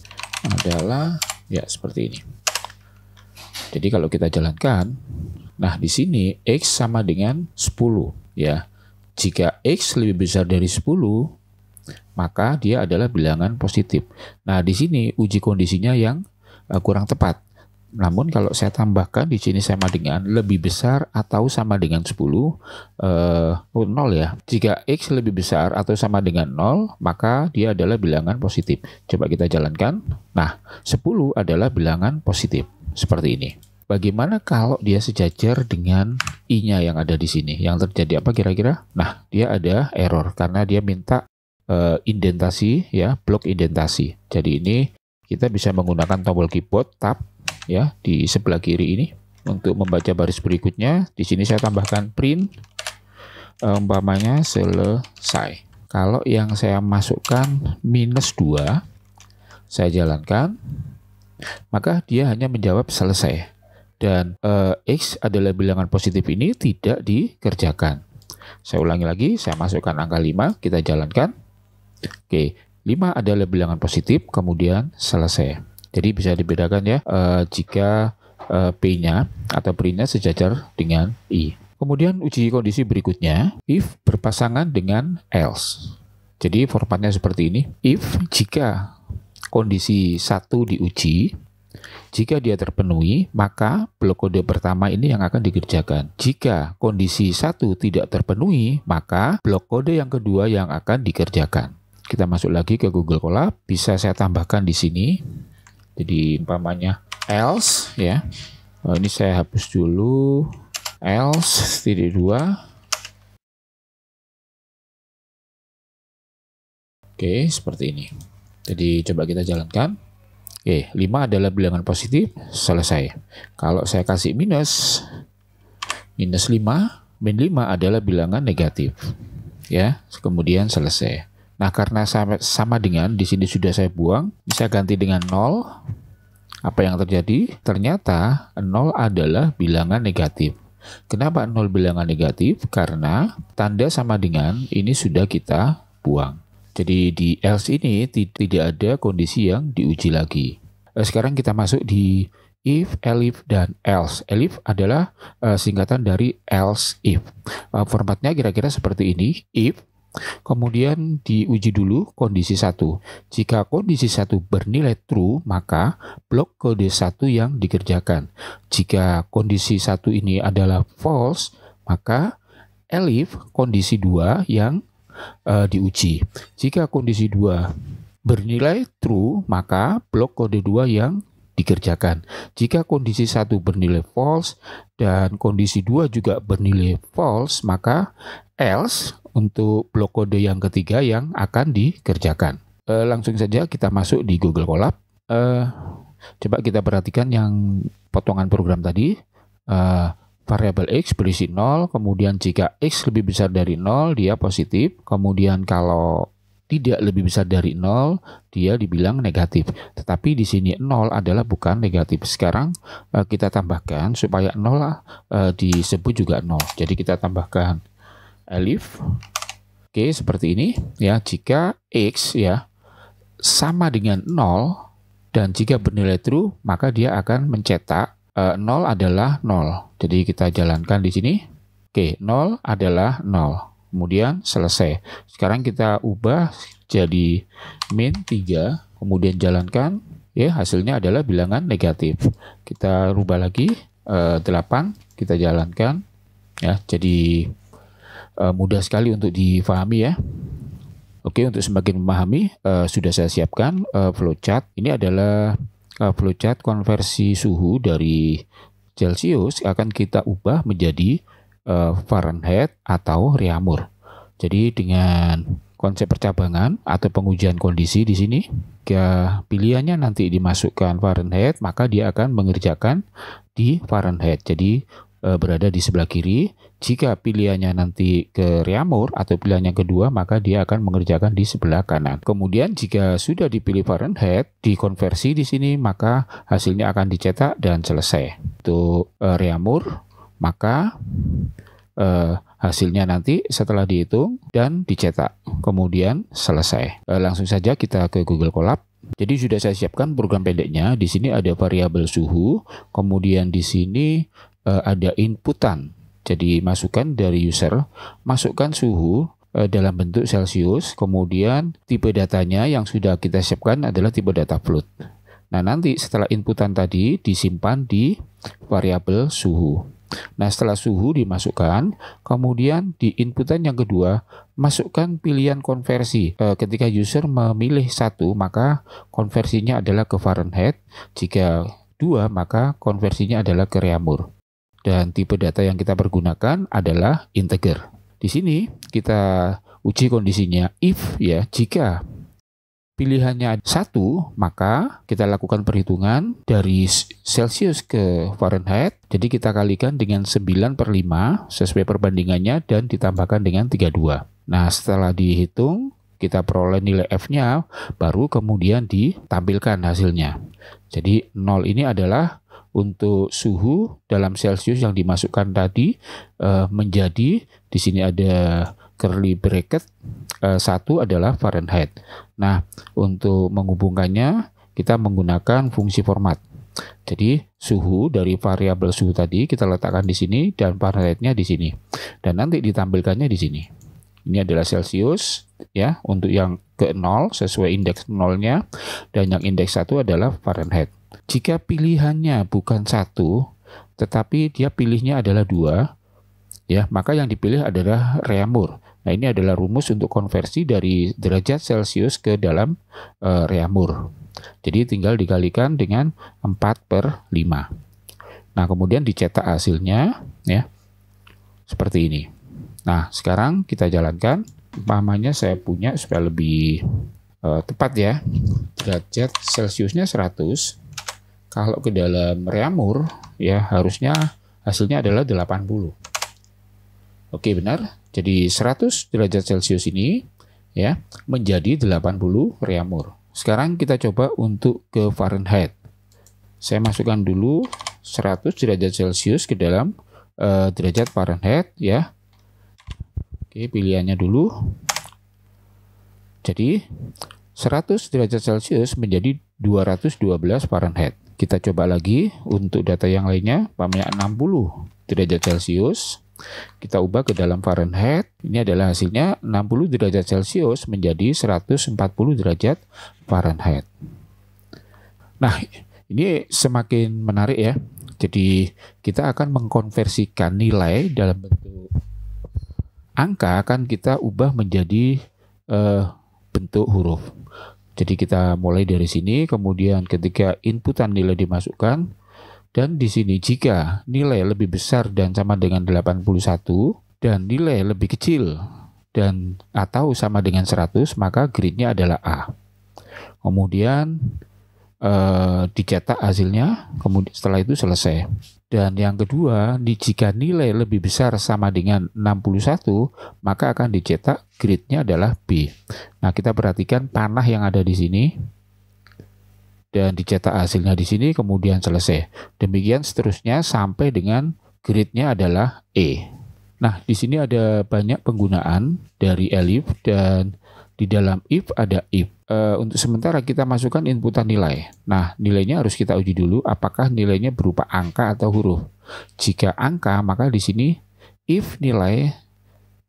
adalah ya seperti ini. Jadi kalau kita jalankan, nah di sini X sama dengan 10 ya. Jika X lebih besar dari 10, maka dia adalah bilangan positif. Nah di sini uji kondisinya yang kurang tepat. Namun kalau saya tambahkan di sini sama dengan lebih besar atau sama dengan 10, 0 ya. Jika X lebih besar atau sama dengan 0, maka dia adalah bilangan positif. Coba kita jalankan. Nah, 10 adalah bilangan positif. Seperti ini. Bagaimana kalau dia sejajar dengan I-nya yang ada di sini? Yang terjadi apa kira-kira? Nah, dia ada error karena dia minta indentasi ya, blok indentasi. Jadi ini kita bisa menggunakan tombol keyboard tab ya di sebelah kiri ini untuk membaca baris berikutnya. Di sini saya tambahkan print umpamanya selesai. Kalau yang saya masukkan -2, saya jalankan, maka dia hanya menjawab selesai. Dan X adalah bilangan positif ini tidak dikerjakan. Saya ulangi lagi, saya masukkan angka 5, kita jalankan. Oke, 5 adalah bilangan positif, kemudian selesai. Jadi bisa dibedakan ya jika P-nya atau print-nya sejajar dengan I. Kemudian uji kondisi berikutnya, if berpasangan dengan else. Jadi formatnya seperti ini. If jika kondisi 1 diuji, jika dia terpenuhi, maka blok kode pertama ini yang akan dikerjakan. Jika kondisi 1 tidak terpenuhi, maka blok kode yang kedua yang akan dikerjakan. Kita masuk lagi ke Google Colab, bisa saya tambahkan di sini. Jadi umpamanya else ya. Ini saya hapus dulu. Else titik 2. Oke, seperti ini. Jadi coba kita jalankan. Oke, 5 adalah bilangan positif, selesai. Kalau saya kasih minus 5, -5 adalah bilangan negatif. Ya, kemudian selesai. Nah, karena sama dengan di sini sudah saya buang, bisa ganti dengan 0. Apa yang terjadi? Ternyata 0 adalah bilangan negatif. Kenapa 0 bilangan negatif? Karena tanda sama dengan ini sudah kita buang. Jadi di else ini tidak ada kondisi yang diuji lagi. Sekarang kita masuk di if, elif, dan else. Elif adalah singkatan dari else if. Formatnya kira-kira seperti ini. If Kemudian diuji dulu kondisi 1. Jika kondisi 1 bernilai true, maka blok kode 1 yang dikerjakan. Jika kondisi 1 ini adalah false, maka elif kondisi 2 yang diuji. Jika kondisi 2 bernilai true, maka blok kode 2 yang dikerjakan. Jika kondisi 1 bernilai false dan kondisi 2 juga bernilai false, maka else untuk blok kode yang ketiga yang akan dikerjakan. Langsung saja kita masuk di Google Colab. Coba kita perhatikan yang potongan program tadi. Variabel X berisi 0, kemudian jika X lebih besar dari 0, dia positif. Kemudian kalau tidak lebih besar dari 0, dia dibilang negatif. Tetapi di sini 0 adalah bukan negatif. Sekarang kita tambahkan supaya 0 disebut juga 0. Jadi kita tambahkan elif. Oke, seperti ini ya. Jika X ya sama dengan 0 dan jika bernilai true, maka dia akan mencetak 0 adalah 0. Jadi kita jalankan di sini. Oke, 0 adalah 0. Kemudian selesai. Sekarang kita ubah jadi min 3, kemudian jalankan. Ya, hasilnya adalah bilangan negatif. Kita rubah lagi 8, kita jalankan. Ya, jadi mudah sekali untuk difahami ya. Oke, untuk semakin memahami sudah saya siapkan flowchart. Ini adalah flowchart konversi suhu dari Celcius akan kita ubah menjadi Fahrenheit atau Reaumur. Jadi dengan konsep percabangan atau pengujian kondisi di sini, jika pilihannya nanti dimasukkan Fahrenheit, maka dia akan mengerjakan di Fahrenheit. Jadi berada di sebelah kiri. Jika pilihannya nanti ke Reaumur atau pilihan yang kedua, maka dia akan mengerjakan di sebelah kanan. Kemudian jika sudah dipilih Fahrenheit, dikonversi di sini, maka hasilnya akan dicetak dan selesai. Untuk Reaumur, maka hasilnya nanti setelah dihitung dan dicetak, kemudian selesai. Langsung saja kita ke Google Colab. Jadi sudah saya siapkan program pendeknya. Di sini ada variabel suhu, kemudian di sini ada inputan. Jadi masukkan dari user, masukkan suhu dalam bentuk Celcius, kemudian tipe datanya yang sudah kita siapkan adalah tipe data float. Nah, nanti setelah inputan tadi disimpan di variabel suhu. Nah, setelah suhu dimasukkan, kemudian di inputan yang kedua, masukkan pilihan konversi. Ketika user memilih 1, maka konversinya adalah ke Fahrenheit. Jika 2, maka konversinya adalah ke Reaumur. Dan tipe data yang kita pergunakan adalah integer. Di sini kita uji kondisinya if ya, jika pilihannya 1, maka kita lakukan perhitungan dari Celcius ke Fahrenheit. Jadi kita kalikan dengan 9/5 sesuai perbandingannya dan ditambahkan dengan 32. Nah, setelah dihitung, kita peroleh nilai F-nya, baru kemudian ditampilkan hasilnya. Jadi 0 ini adalah untuk suhu dalam Celcius yang dimasukkan tadi menjadi, di sini ada curly bracket, 1 adalah Fahrenheit. Nah, untuk menghubungkannya kita menggunakan fungsi format. Jadi suhu dari variabel suhu tadi kita letakkan di sini dan Fahrenheit-nya di sini. Dan nanti ditampilkannya di sini. Ini adalah Celcius ya, untuk yang ke 0 sesuai indeks 0-nya, dan yang indeks 1 adalah Fahrenheit. Jika pilihannya bukan 1, tetapi dia pilihnya adalah 2, ya, maka yang dipilih adalah Reaumur. Nah, ini adalah rumus untuk konversi dari derajat Celcius ke dalam Reaumur. Jadi tinggal dikalikan dengan 4/5. Nah, kemudian dicetak hasilnya ya, seperti ini. Nah, sekarang kita jalankan. Umpamanya saya punya supaya lebih tepat ya, derajat Celciusnya 100. Kalau ke dalam Reaumur ya harusnya hasilnya adalah 80. Oke, benar. Jadi 100 derajat Celcius ini ya menjadi 80 Reaumur. Sekarang kita coba untuk ke Fahrenheit. Saya masukkan dulu 100 derajat Celcius ke dalam derajat Fahrenheit ya. Oke, pilihannya dulu. Jadi 100 derajat Celcius menjadi 212 Fahrenheit. Kita coba lagi untuk data yang lainnya, umpamanya 60 derajat Celcius. Kita ubah ke dalam Fahrenheit. Ini adalah hasilnya 60 derajat Celcius menjadi 140 derajat Fahrenheit. Nah, ini semakin menarik ya. Jadi kita akan mengkonversikan nilai dalam bentuk angka, akan kita ubah menjadi bentuk huruf. Jadi kita mulai dari sini, kemudian ketika inputan nilai dimasukkan, dan di sini jika nilai lebih besar dan sama dengan 81 dan nilai lebih kecil dan atau sama dengan 100, maka grade-nya adalah A. Kemudian dicetak hasilnya, kemudian setelah itu selesai. Dan yang kedua, jika nilai lebih besar sama dengan 61, maka akan dicetak grade-nya adalah B. Nah, kita perhatikan panah yang ada di sini dan dicetak hasilnya di sini, kemudian selesai. Demikian seterusnya sampai dengan grade-nya adalah E. Nah, di sini ada banyak penggunaan dari elif, dan di dalam if ada if. Untuk sementara kita masukkan inputan nilai. Nah, nilainya harus kita uji dulu apakah nilainya berupa angka atau huruf. Jika angka, maka di sini if nilai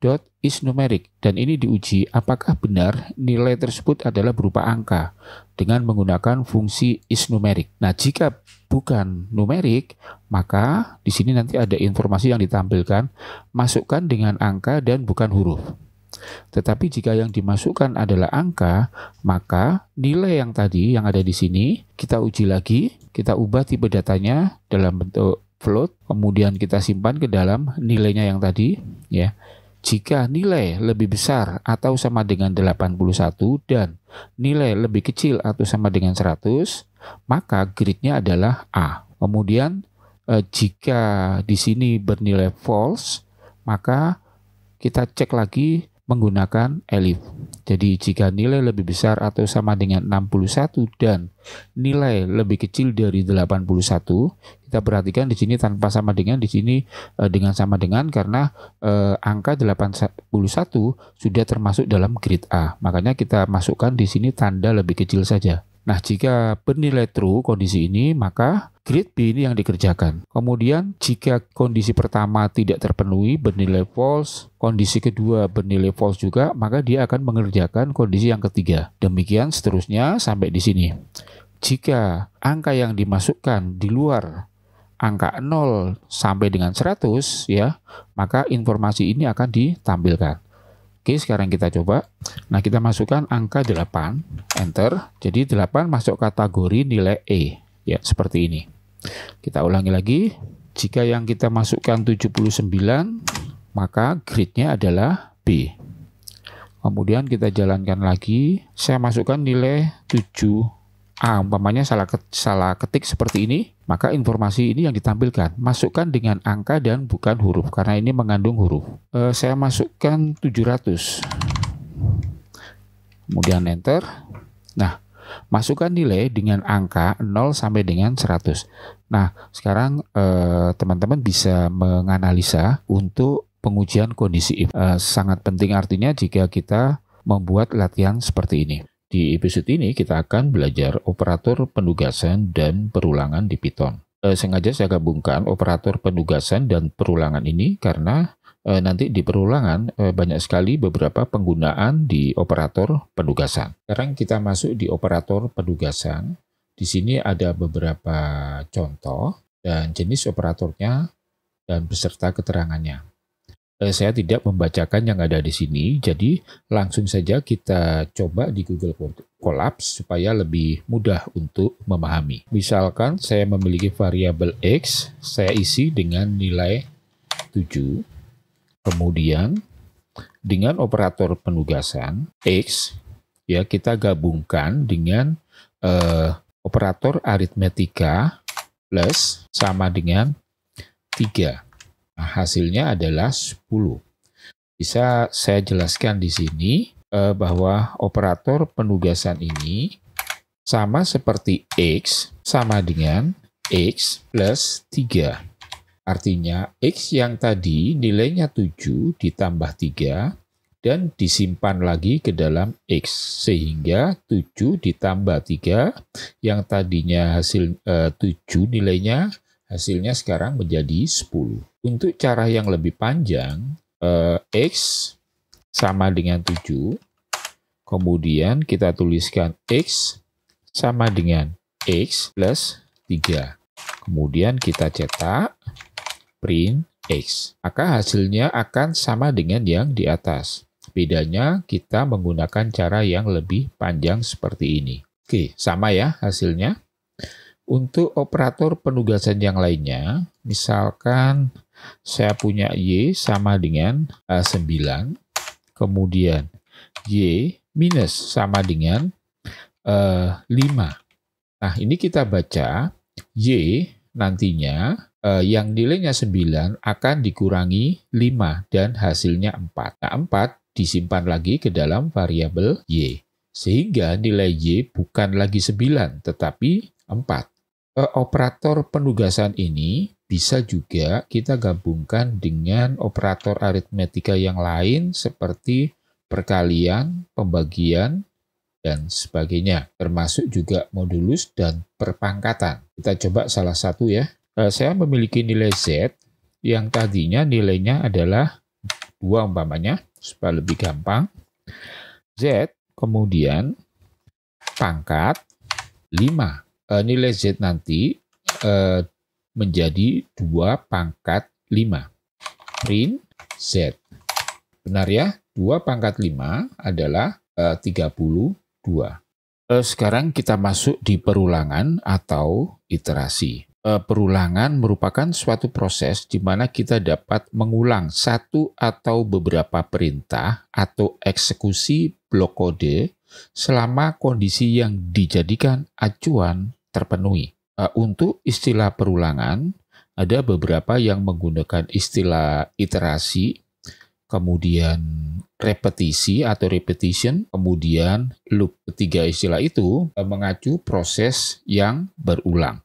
dot is numeric, dan ini diuji apakah benar nilai tersebut adalah berupa angka dengan menggunakan fungsi is numeric. Nah, jika bukan numerik, maka di sini nanti ada informasi yang ditampilkan, masukkan dengan angka dan bukan huruf. Tetapi jika yang dimasukkan adalah angka, maka nilai yang tadi yang ada di sini kita uji lagi, kita ubah tipe datanya dalam bentuk float, kemudian kita simpan ke dalam nilainya yang tadi ya. Jika nilai lebih besar atau sama dengan 81 dan nilai lebih kecil atau sama dengan 100, maka grade-nya adalah A. Kemudian jika di sini bernilai false, maka kita cek lagi menggunakan elif. Jadi jika nilai lebih besar atau sama dengan 61 dan nilai lebih kecil dari 81, kita perhatikan di sini tanpa sama dengan, di sini dengan sama dengan, karena angka 81 sudah termasuk dalam grade A. Makanya kita masukkan di sini tanda lebih kecil saja. Nah, jika bernilai true kondisi ini, maka grade B ini yang dikerjakan. Kemudian jika kondisi pertama tidak terpenuhi, bernilai false, kondisi kedua bernilai false juga, maka dia akan mengerjakan kondisi yang ketiga. Demikian seterusnya sampai di sini. Jika angka yang dimasukkan di luar angka 0 sampai dengan 100 ya, maka informasi ini akan ditampilkan. Oke, sekarang kita coba. Nah, kita masukkan angka 8, enter. Jadi 8 masuk kategori nilai E. Ya, seperti ini. Kita ulangi lagi. Jika yang kita masukkan 79, maka grade-nya adalah B. Kemudian kita jalankan lagi. Saya masukkan nilai 7A. Umpamanya salah ketik seperti ini, maka informasi ini yang ditampilkan. Masukkan dengan angka dan bukan huruf, karena ini mengandung huruf. Saya masukkan 700. Kemudian enter. Nah, masukkan nilai dengan angka 0 sampai dengan 100. Nah, sekarang teman-teman bisa menganalisa untuk pengujian kondisi if. Sangat penting artinya jika kita membuat latihan seperti ini. Di episode ini kita akan belajar operator penugasan dan perulangan di Python. Sengaja saya gabungkan operator penugasan dan perulangan ini karena nanti di perulangan banyak sekali beberapa penggunaan di operator penugasan. Sekarang kita masuk di operator penugasan. Di sini ada beberapa contoh dan jenis operatornya dan beserta keterangannya. Saya tidak membacakan yang ada di sini, jadi langsung saja kita coba di Google Colabs supaya lebih mudah untuk memahami. Misalkan saya memiliki variabel X, saya isi dengan nilai 7. Kemudian dengan operator penugasan X, ya kita gabungkan dengan operator aritmetika plus sama dengan 3. Nah, hasilnya adalah 10. Bisa saya jelaskan di sini bahwa operator penugasan ini sama seperti X sama dengan X plus 3. Artinya X yang tadi nilainya 7 ditambah 3 dan disimpan lagi ke dalam X. Sehingga 7 ditambah 3 yang tadinya hasil 7 nilainya Hasilnya sekarang menjadi 10. Untuk cara yang lebih panjang, X sama dengan 7. Kemudian kita tuliskan X sama dengan X plus 3. Kemudian kita cetak print X. Maka hasilnya akan sama dengan yang di atas. Bedanya kita menggunakan cara yang lebih panjang seperti ini. Oke, sama ya hasilnya. Untuk operator penugasan yang lainnya, misalkan saya punya Y sama dengan 9, kemudian Y minus sama dengan 5. Nah, ini kita baca Y nantinya yang nilainya 9 akan dikurangi 5 dan hasilnya 4. Nah, 4 disimpan lagi ke dalam variabel Y. Sehingga nilai Y bukan lagi 9, tetapi 4. Operator penugasan ini bisa juga kita gabungkan dengan operator aritmetika yang lain seperti perkalian, pembagian, dan sebagainya, termasuk juga modulus dan perpangkatan. Kita coba salah satu ya. Saya memiliki nilai Z yang tadinya nilainya adalah 2 umpamanya, supaya lebih gampang. Z kemudian pangkat 5. Nilai Z nanti menjadi 2 pangkat 5. Print Z. Benar ya? 2 pangkat 5 adalah 32. Sekarang kita masuk di perulangan atau iterasi. Perulangan merupakan suatu proses di mana kita dapat mengulang satu atau beberapa perintah atau eksekusi blok kode selama kondisi yang dijadikan acuan terpenuhi. Untuk istilah perulangan, ada beberapa yang menggunakan istilah iterasi, kemudian repetisi atau repetition, kemudian loop. Ketiga istilah itu mengacu proses yang berulang.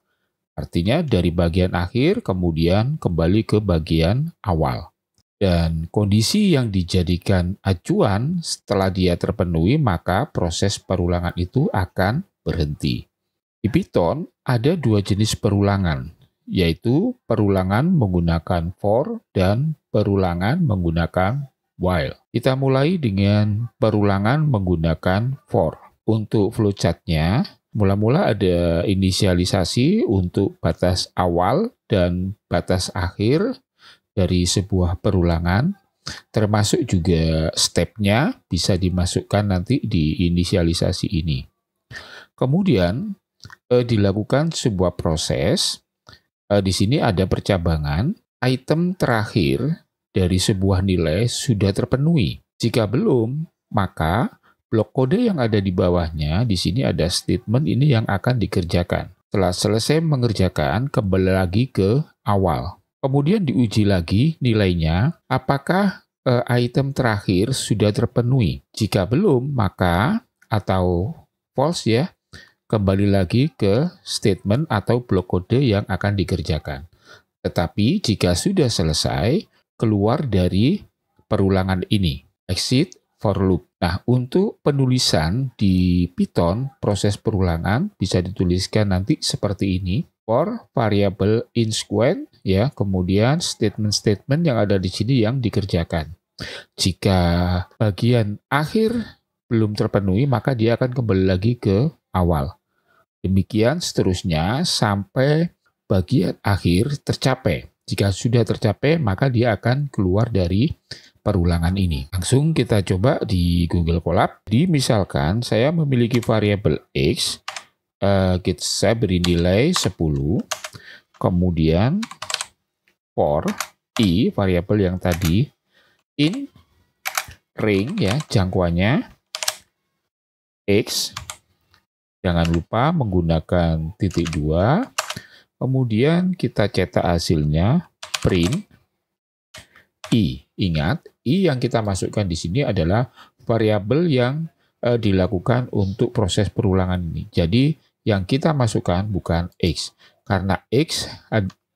Artinya dari bagian akhir kemudian kembali ke bagian awal. Dan kondisi yang dijadikan acuan setelah dia terpenuhi, maka proses perulangan itu akan berhenti. Di Python ada 2 jenis perulangan, yaitu perulangan menggunakan for dan perulangan menggunakan while. Kita mulai dengan perulangan menggunakan for. Untuk flowchart-nya, mula-mula ada inisialisasi untuk batas awal dan batas akhir dari sebuah perulangan, termasuk juga step-nya bisa dimasukkan nanti di inisialisasi ini. Kemudian dilakukan sebuah proses. Di sini ada percabangan, item terakhir dari sebuah nilai sudah terpenuhi. Jika belum, maka blok kode yang ada di bawahnya, di sini ada statement ini yang akan dikerjakan. Setelah selesai mengerjakan, kembali lagi ke awal. Kemudian diuji lagi nilainya, apakah item terakhir sudah terpenuhi. Jika belum, maka atau false ya, kembali lagi ke statement atau blok kode yang akan dikerjakan. Tetapi jika sudah selesai, keluar dari perulangan ini, exit for loop. Nah, untuk penulisan di Python, proses perulangan bisa dituliskan nanti seperti ini. For variable in square, ya, kemudian statement-statement yang ada di sini yang dikerjakan. Jika bagian akhir belum terpenuhi, maka dia akan kembali lagi ke awal. Demikian seterusnya sampai bagian akhir tercapai. Jika sudah tercapai, maka dia akan keluar dari perulangan ini. Langsung kita coba di Google Colab. Jadi misalkan saya memiliki variabel X, saya beri nilai 10, kemudian for I, variabel yang tadi, in ring ya, jangkauannya X, jangan lupa menggunakan titik 2, kemudian kita cetak hasilnya, print I. Ingat, I yang kita masukkan di sini adalah variabel yang dilakukan untuk proses perulangan ini. Jadi, yang kita masukkan bukan X, karena X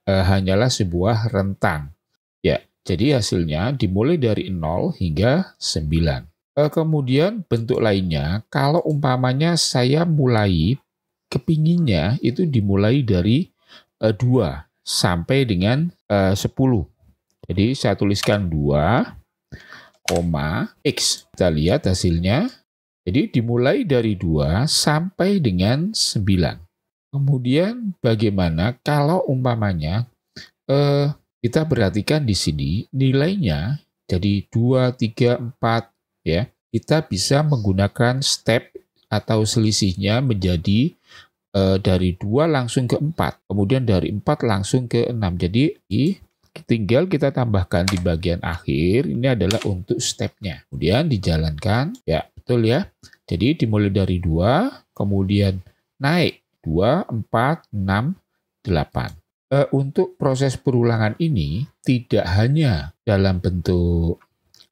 hanyalah sebuah rentang. Ya, jadi hasilnya dimulai dari 0 hingga 9. Kemudian bentuk lainnya, kalau umpamanya saya mulai kepinginnya itu dimulai dari 2. sampai dengan 10. Jadi saya tuliskan 2, X. Kita lihat hasilnya. Jadi dimulai dari 2 sampai dengan 9. Kemudian bagaimana kalau umpamanya kita perhatikan di sini nilainya jadi 2, 3, 4 ya. Kita bisa menggunakan step atau selisihnya menjadi dari 2 langsung ke 4. Kemudian dari 4 langsung ke 6. Jadi tinggal kita tambahkan di bagian akhir, ini adalah untuk stepnya. Kemudian dijalankan, ya betul ya. Jadi dimulai dari 2, kemudian naik 2, 4, 6, 8. Untuk proses perulangan ini tidak hanya dalam bentuk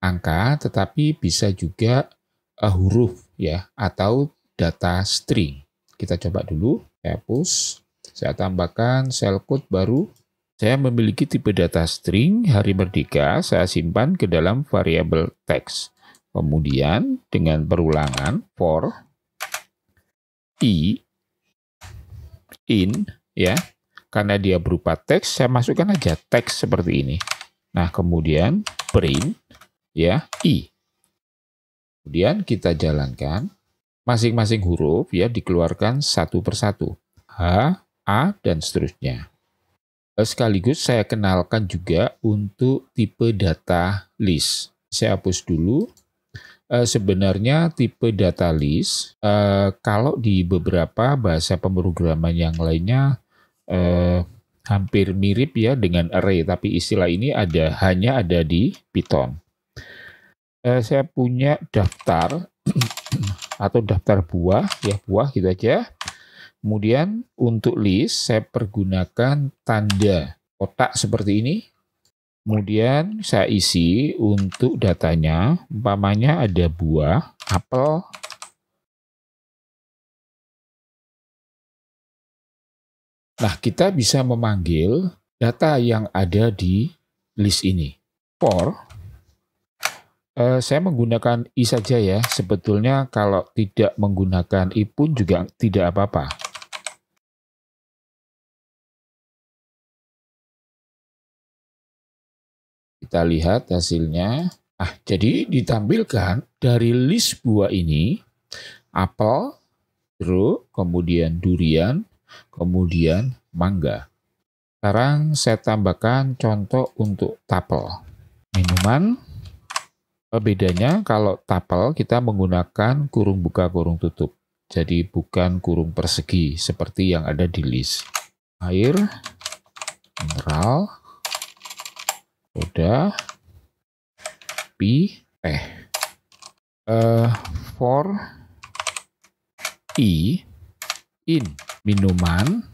angka, tetapi bisa juga huruf ya, atau data string. Kita coba dulu, saya hapus, saya tambahkan shell code baru. Saya memiliki tipe data string hari merdeka, saya simpan ke dalam variabel teks. Kemudian dengan perulangan for i in ya, karena dia berupa teks, saya masukkan aja teks seperti ini. Nah, kemudian print ya i. Kemudian kita jalankan masing-masing huruf ya dikeluarkan satu persatu. H, A dan seterusnya. Sekaligus saya kenalkan juga untuk tipe data list. Saya hapus dulu. Sebenarnya tipe data list, kalau di beberapa bahasa pemrograman yang lainnya hampir mirip ya dengan array, tapi istilah ini hanya ada di Python. Saya punya daftar atau daftar buah, ya buah gitu aja. Kemudian untuk list saya pergunakan tanda kotak seperti ini. Kemudian saya isi untuk datanya, umpamanya ada buah, apel. Nah, kita bisa memanggil data yang ada di list ini. For, saya menggunakan i saja ya. Sebetulnya kalau tidak menggunakan i pun juga tidak apa-apa. Kita lihat hasilnya. Jadi ditampilkan dari list buah ini, apel, jeruk, kemudian durian, kemudian mangga. Sekarang saya tambahkan contoh untuk tapel. Minuman, bedanya kalau tapel kita menggunakan kurung buka, kurung tutup. Jadi bukan kurung persegi seperti yang ada di list. Air, mineral, soda, teh. For i in minuman,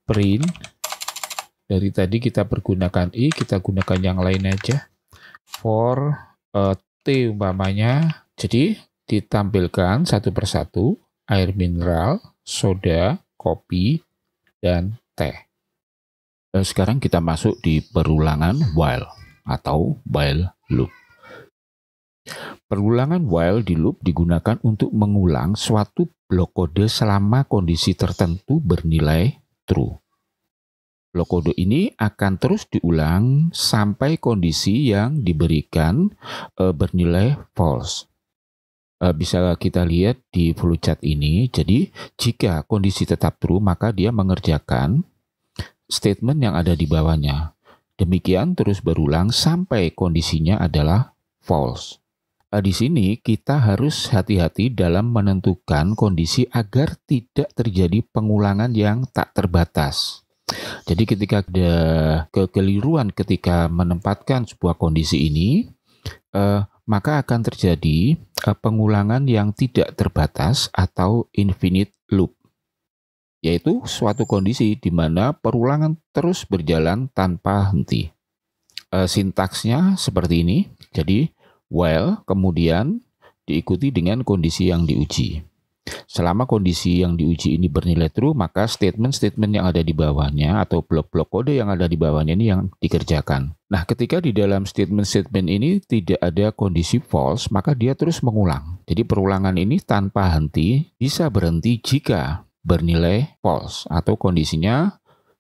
print dari tadi kita pergunakan i, kita gunakan yang lain aja. For t umpamanya, jadi ditampilkan satu persatu air mineral, soda, kopi, dan teh. Sekarang kita masuk di perulangan while atau while loop. Perulangan while di loop digunakan untuk mengulang suatu blok kode selama kondisi tertentu bernilai true. Blok kode ini akan terus diulang sampai kondisi yang diberikan bernilai false. Bisa kita lihat di flowchart ini. Jadi jika kondisi tetap true, maka dia mengerjakan statement yang ada di bawahnya. Demikian terus berulang sampai kondisinya adalah false. Di sini kita harus hati-hati dalam menentukan kondisi agar tidak terjadi pengulangan yang tak terbatas. Jadi ketika ada kekeliruan ketika menempatkan sebuah kondisi ini, maka akan terjadi pengulangan yang tidak terbatas atau infinite loop. Yaitu suatu kondisi di mana perulangan terus berjalan tanpa henti. Sintaksnya seperti ini, jadi while kemudian diikuti dengan kondisi yang diuji. Selama kondisi yang diuji ini bernilai true, maka statement-statement yang ada di bawahnya atau blok-blok kode yang ada di bawahnya ini yang dikerjakan. Nah, ketika di dalam statement-statement ini tidak ada kondisi false, maka dia terus mengulang. Jadi perulangan ini tanpa henti bisa berhenti jika bernilai false atau kondisinya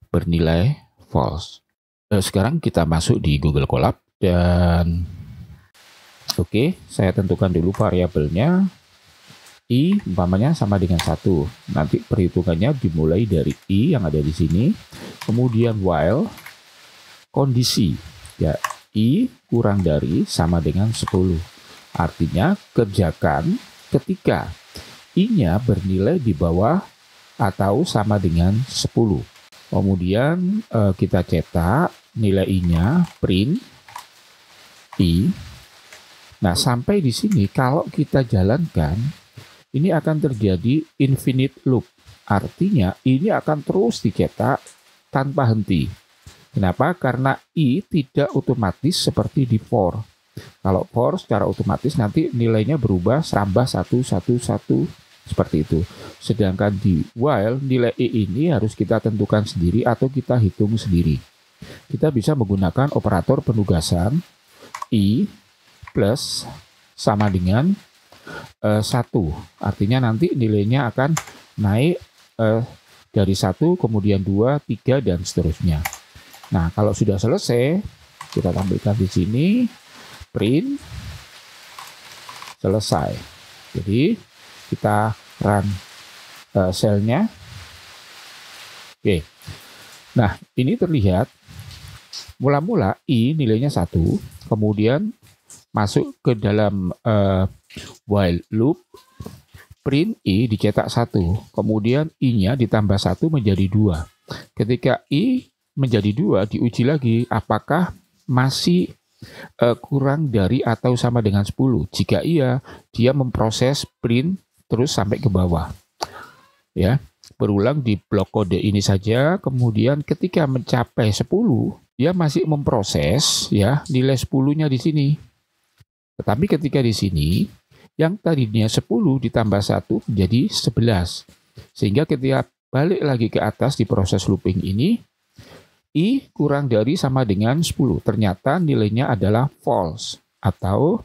bernilai false. Sekarang kita masuk di Google Colab dan oke, saya tentukan dulu variabelnya. I umpamanya sama dengan 1. Nanti perhitungannya dimulai dari I yang ada di sini. Kemudian while kondisi. Ya, I kurang dari sama dengan 10. Artinya kerjakan ketika I-nya bernilai di bawah atau sama dengan 10. Kemudian kita cetak nilai I-nya, print I. Nah, sampai di sini kalau kita jalankan, ini akan terjadi infinite loop. Artinya ini akan terus dicetak tanpa henti. Kenapa? Karena I tidak otomatis seperti di for. Kalau for secara otomatis nanti nilainya berubah tambah 1, 1, 1 seperti itu. Sedangkan di while nilai I ini harus kita tentukan sendiri atau kita hitung sendiri. Kita bisa menggunakan operator penugasan I plus sama dengan 1. Artinya nanti nilainya akan naik dari 1, kemudian 2, 3, dan seterusnya. Nah, kalau sudah selesai, kita tampilkan di sini, print, selesai. Jadi, kita run selnya. Oke. Nah, ini terlihat, mula-mula I nilainya 1, kemudian masuk ke dalam while loop, print I dicetak 1, kemudian I-nya ditambah 1 menjadi 2. Ketika I menjadi 2, diuji lagi apakah masih kurang dari atau sama dengan 10. Jika iya, dia memproses print terus sampai ke bawah. Ya, berulang di blok kode ini saja, kemudian ketika mencapai 10, dia masih memproses ya nilai 10-nya di sini. Tetapi ketika di sini, yang tadinya 10 ditambah 1 menjadi 11. Sehingga ketika balik lagi ke atas di proses looping ini, I kurang dari sama dengan 10. Ternyata nilainya adalah false atau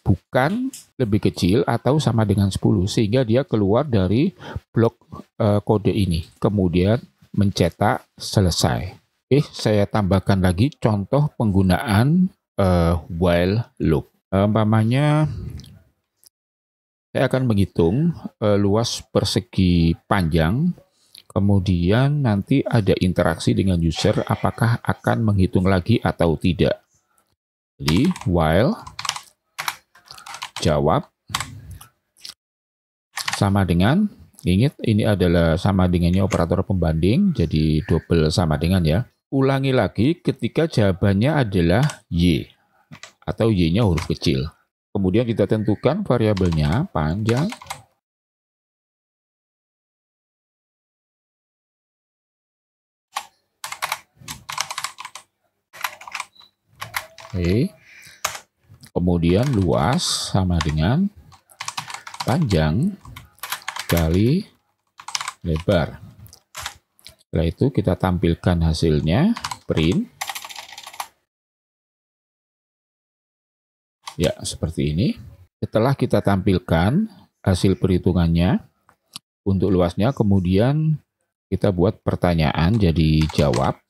bukan lebih kecil atau sama dengan 10. Sehingga dia keluar dari blok kode ini. Kemudian mencetak selesai. Saya tambahkan lagi contoh penggunaan while loop. Umpamanya saya akan menghitung luas persegi panjang, kemudian nanti ada interaksi dengan user apakah akan menghitung lagi atau tidak. Jadi while jawab sama dengan, ingat ini adalah sama dengannya operator pembanding, jadi double sama dengan ya. Ulangi lagi ketika jawabannya adalah Y atau Y-nya huruf kecil. Kemudian kita tentukan variabelnya panjang. Oke. Kemudian luas sama dengan panjang kali lebar. Setelah itu kita tampilkan hasilnya, print. Ya, seperti ini. Setelah kita tampilkan hasil perhitungannya untuk luasnya, kemudian kita buat pertanyaan jadi jawab.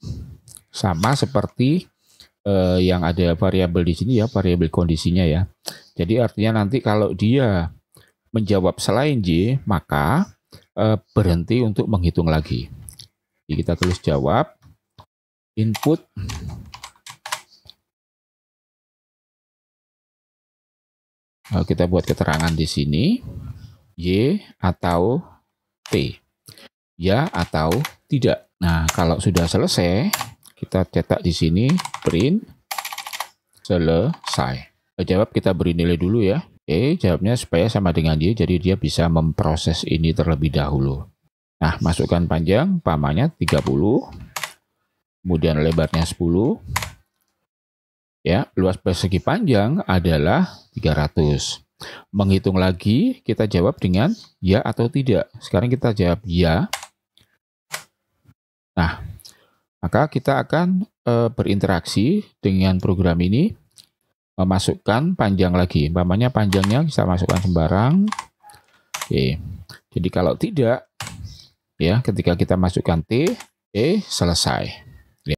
Sama seperti yang ada variabel di sini ya, variabel kondisinya ya. Jadi artinya nanti kalau dia menjawab selain Y, maka berhenti untuk menghitung lagi. Jadi kita tulis jawab, input, kita buat keterangan di sini, Y atau T, ya atau tidak. Nah, kalau sudah selesai, kita cetak di sini, print, selesai. Jawab kita beri nilai dulu ya. Oke, jawabnya supaya sama dengan Y, jadi dia bisa memproses ini terlebih dahulu. Nah, masukkan panjang, umpamanya 30, kemudian lebarnya 10. Ya, luas persegi panjang adalah 300. Menghitung lagi, kita jawab dengan ya atau tidak. Sekarang kita jawab ya. Nah, maka kita akan berinteraksi dengan program ini, memasukkan panjang lagi. Umpamanya panjangnya bisa masukkan sembarang. Oke. Jadi kalau tidak, ya, ketika kita masukkan T, Oke, selesai.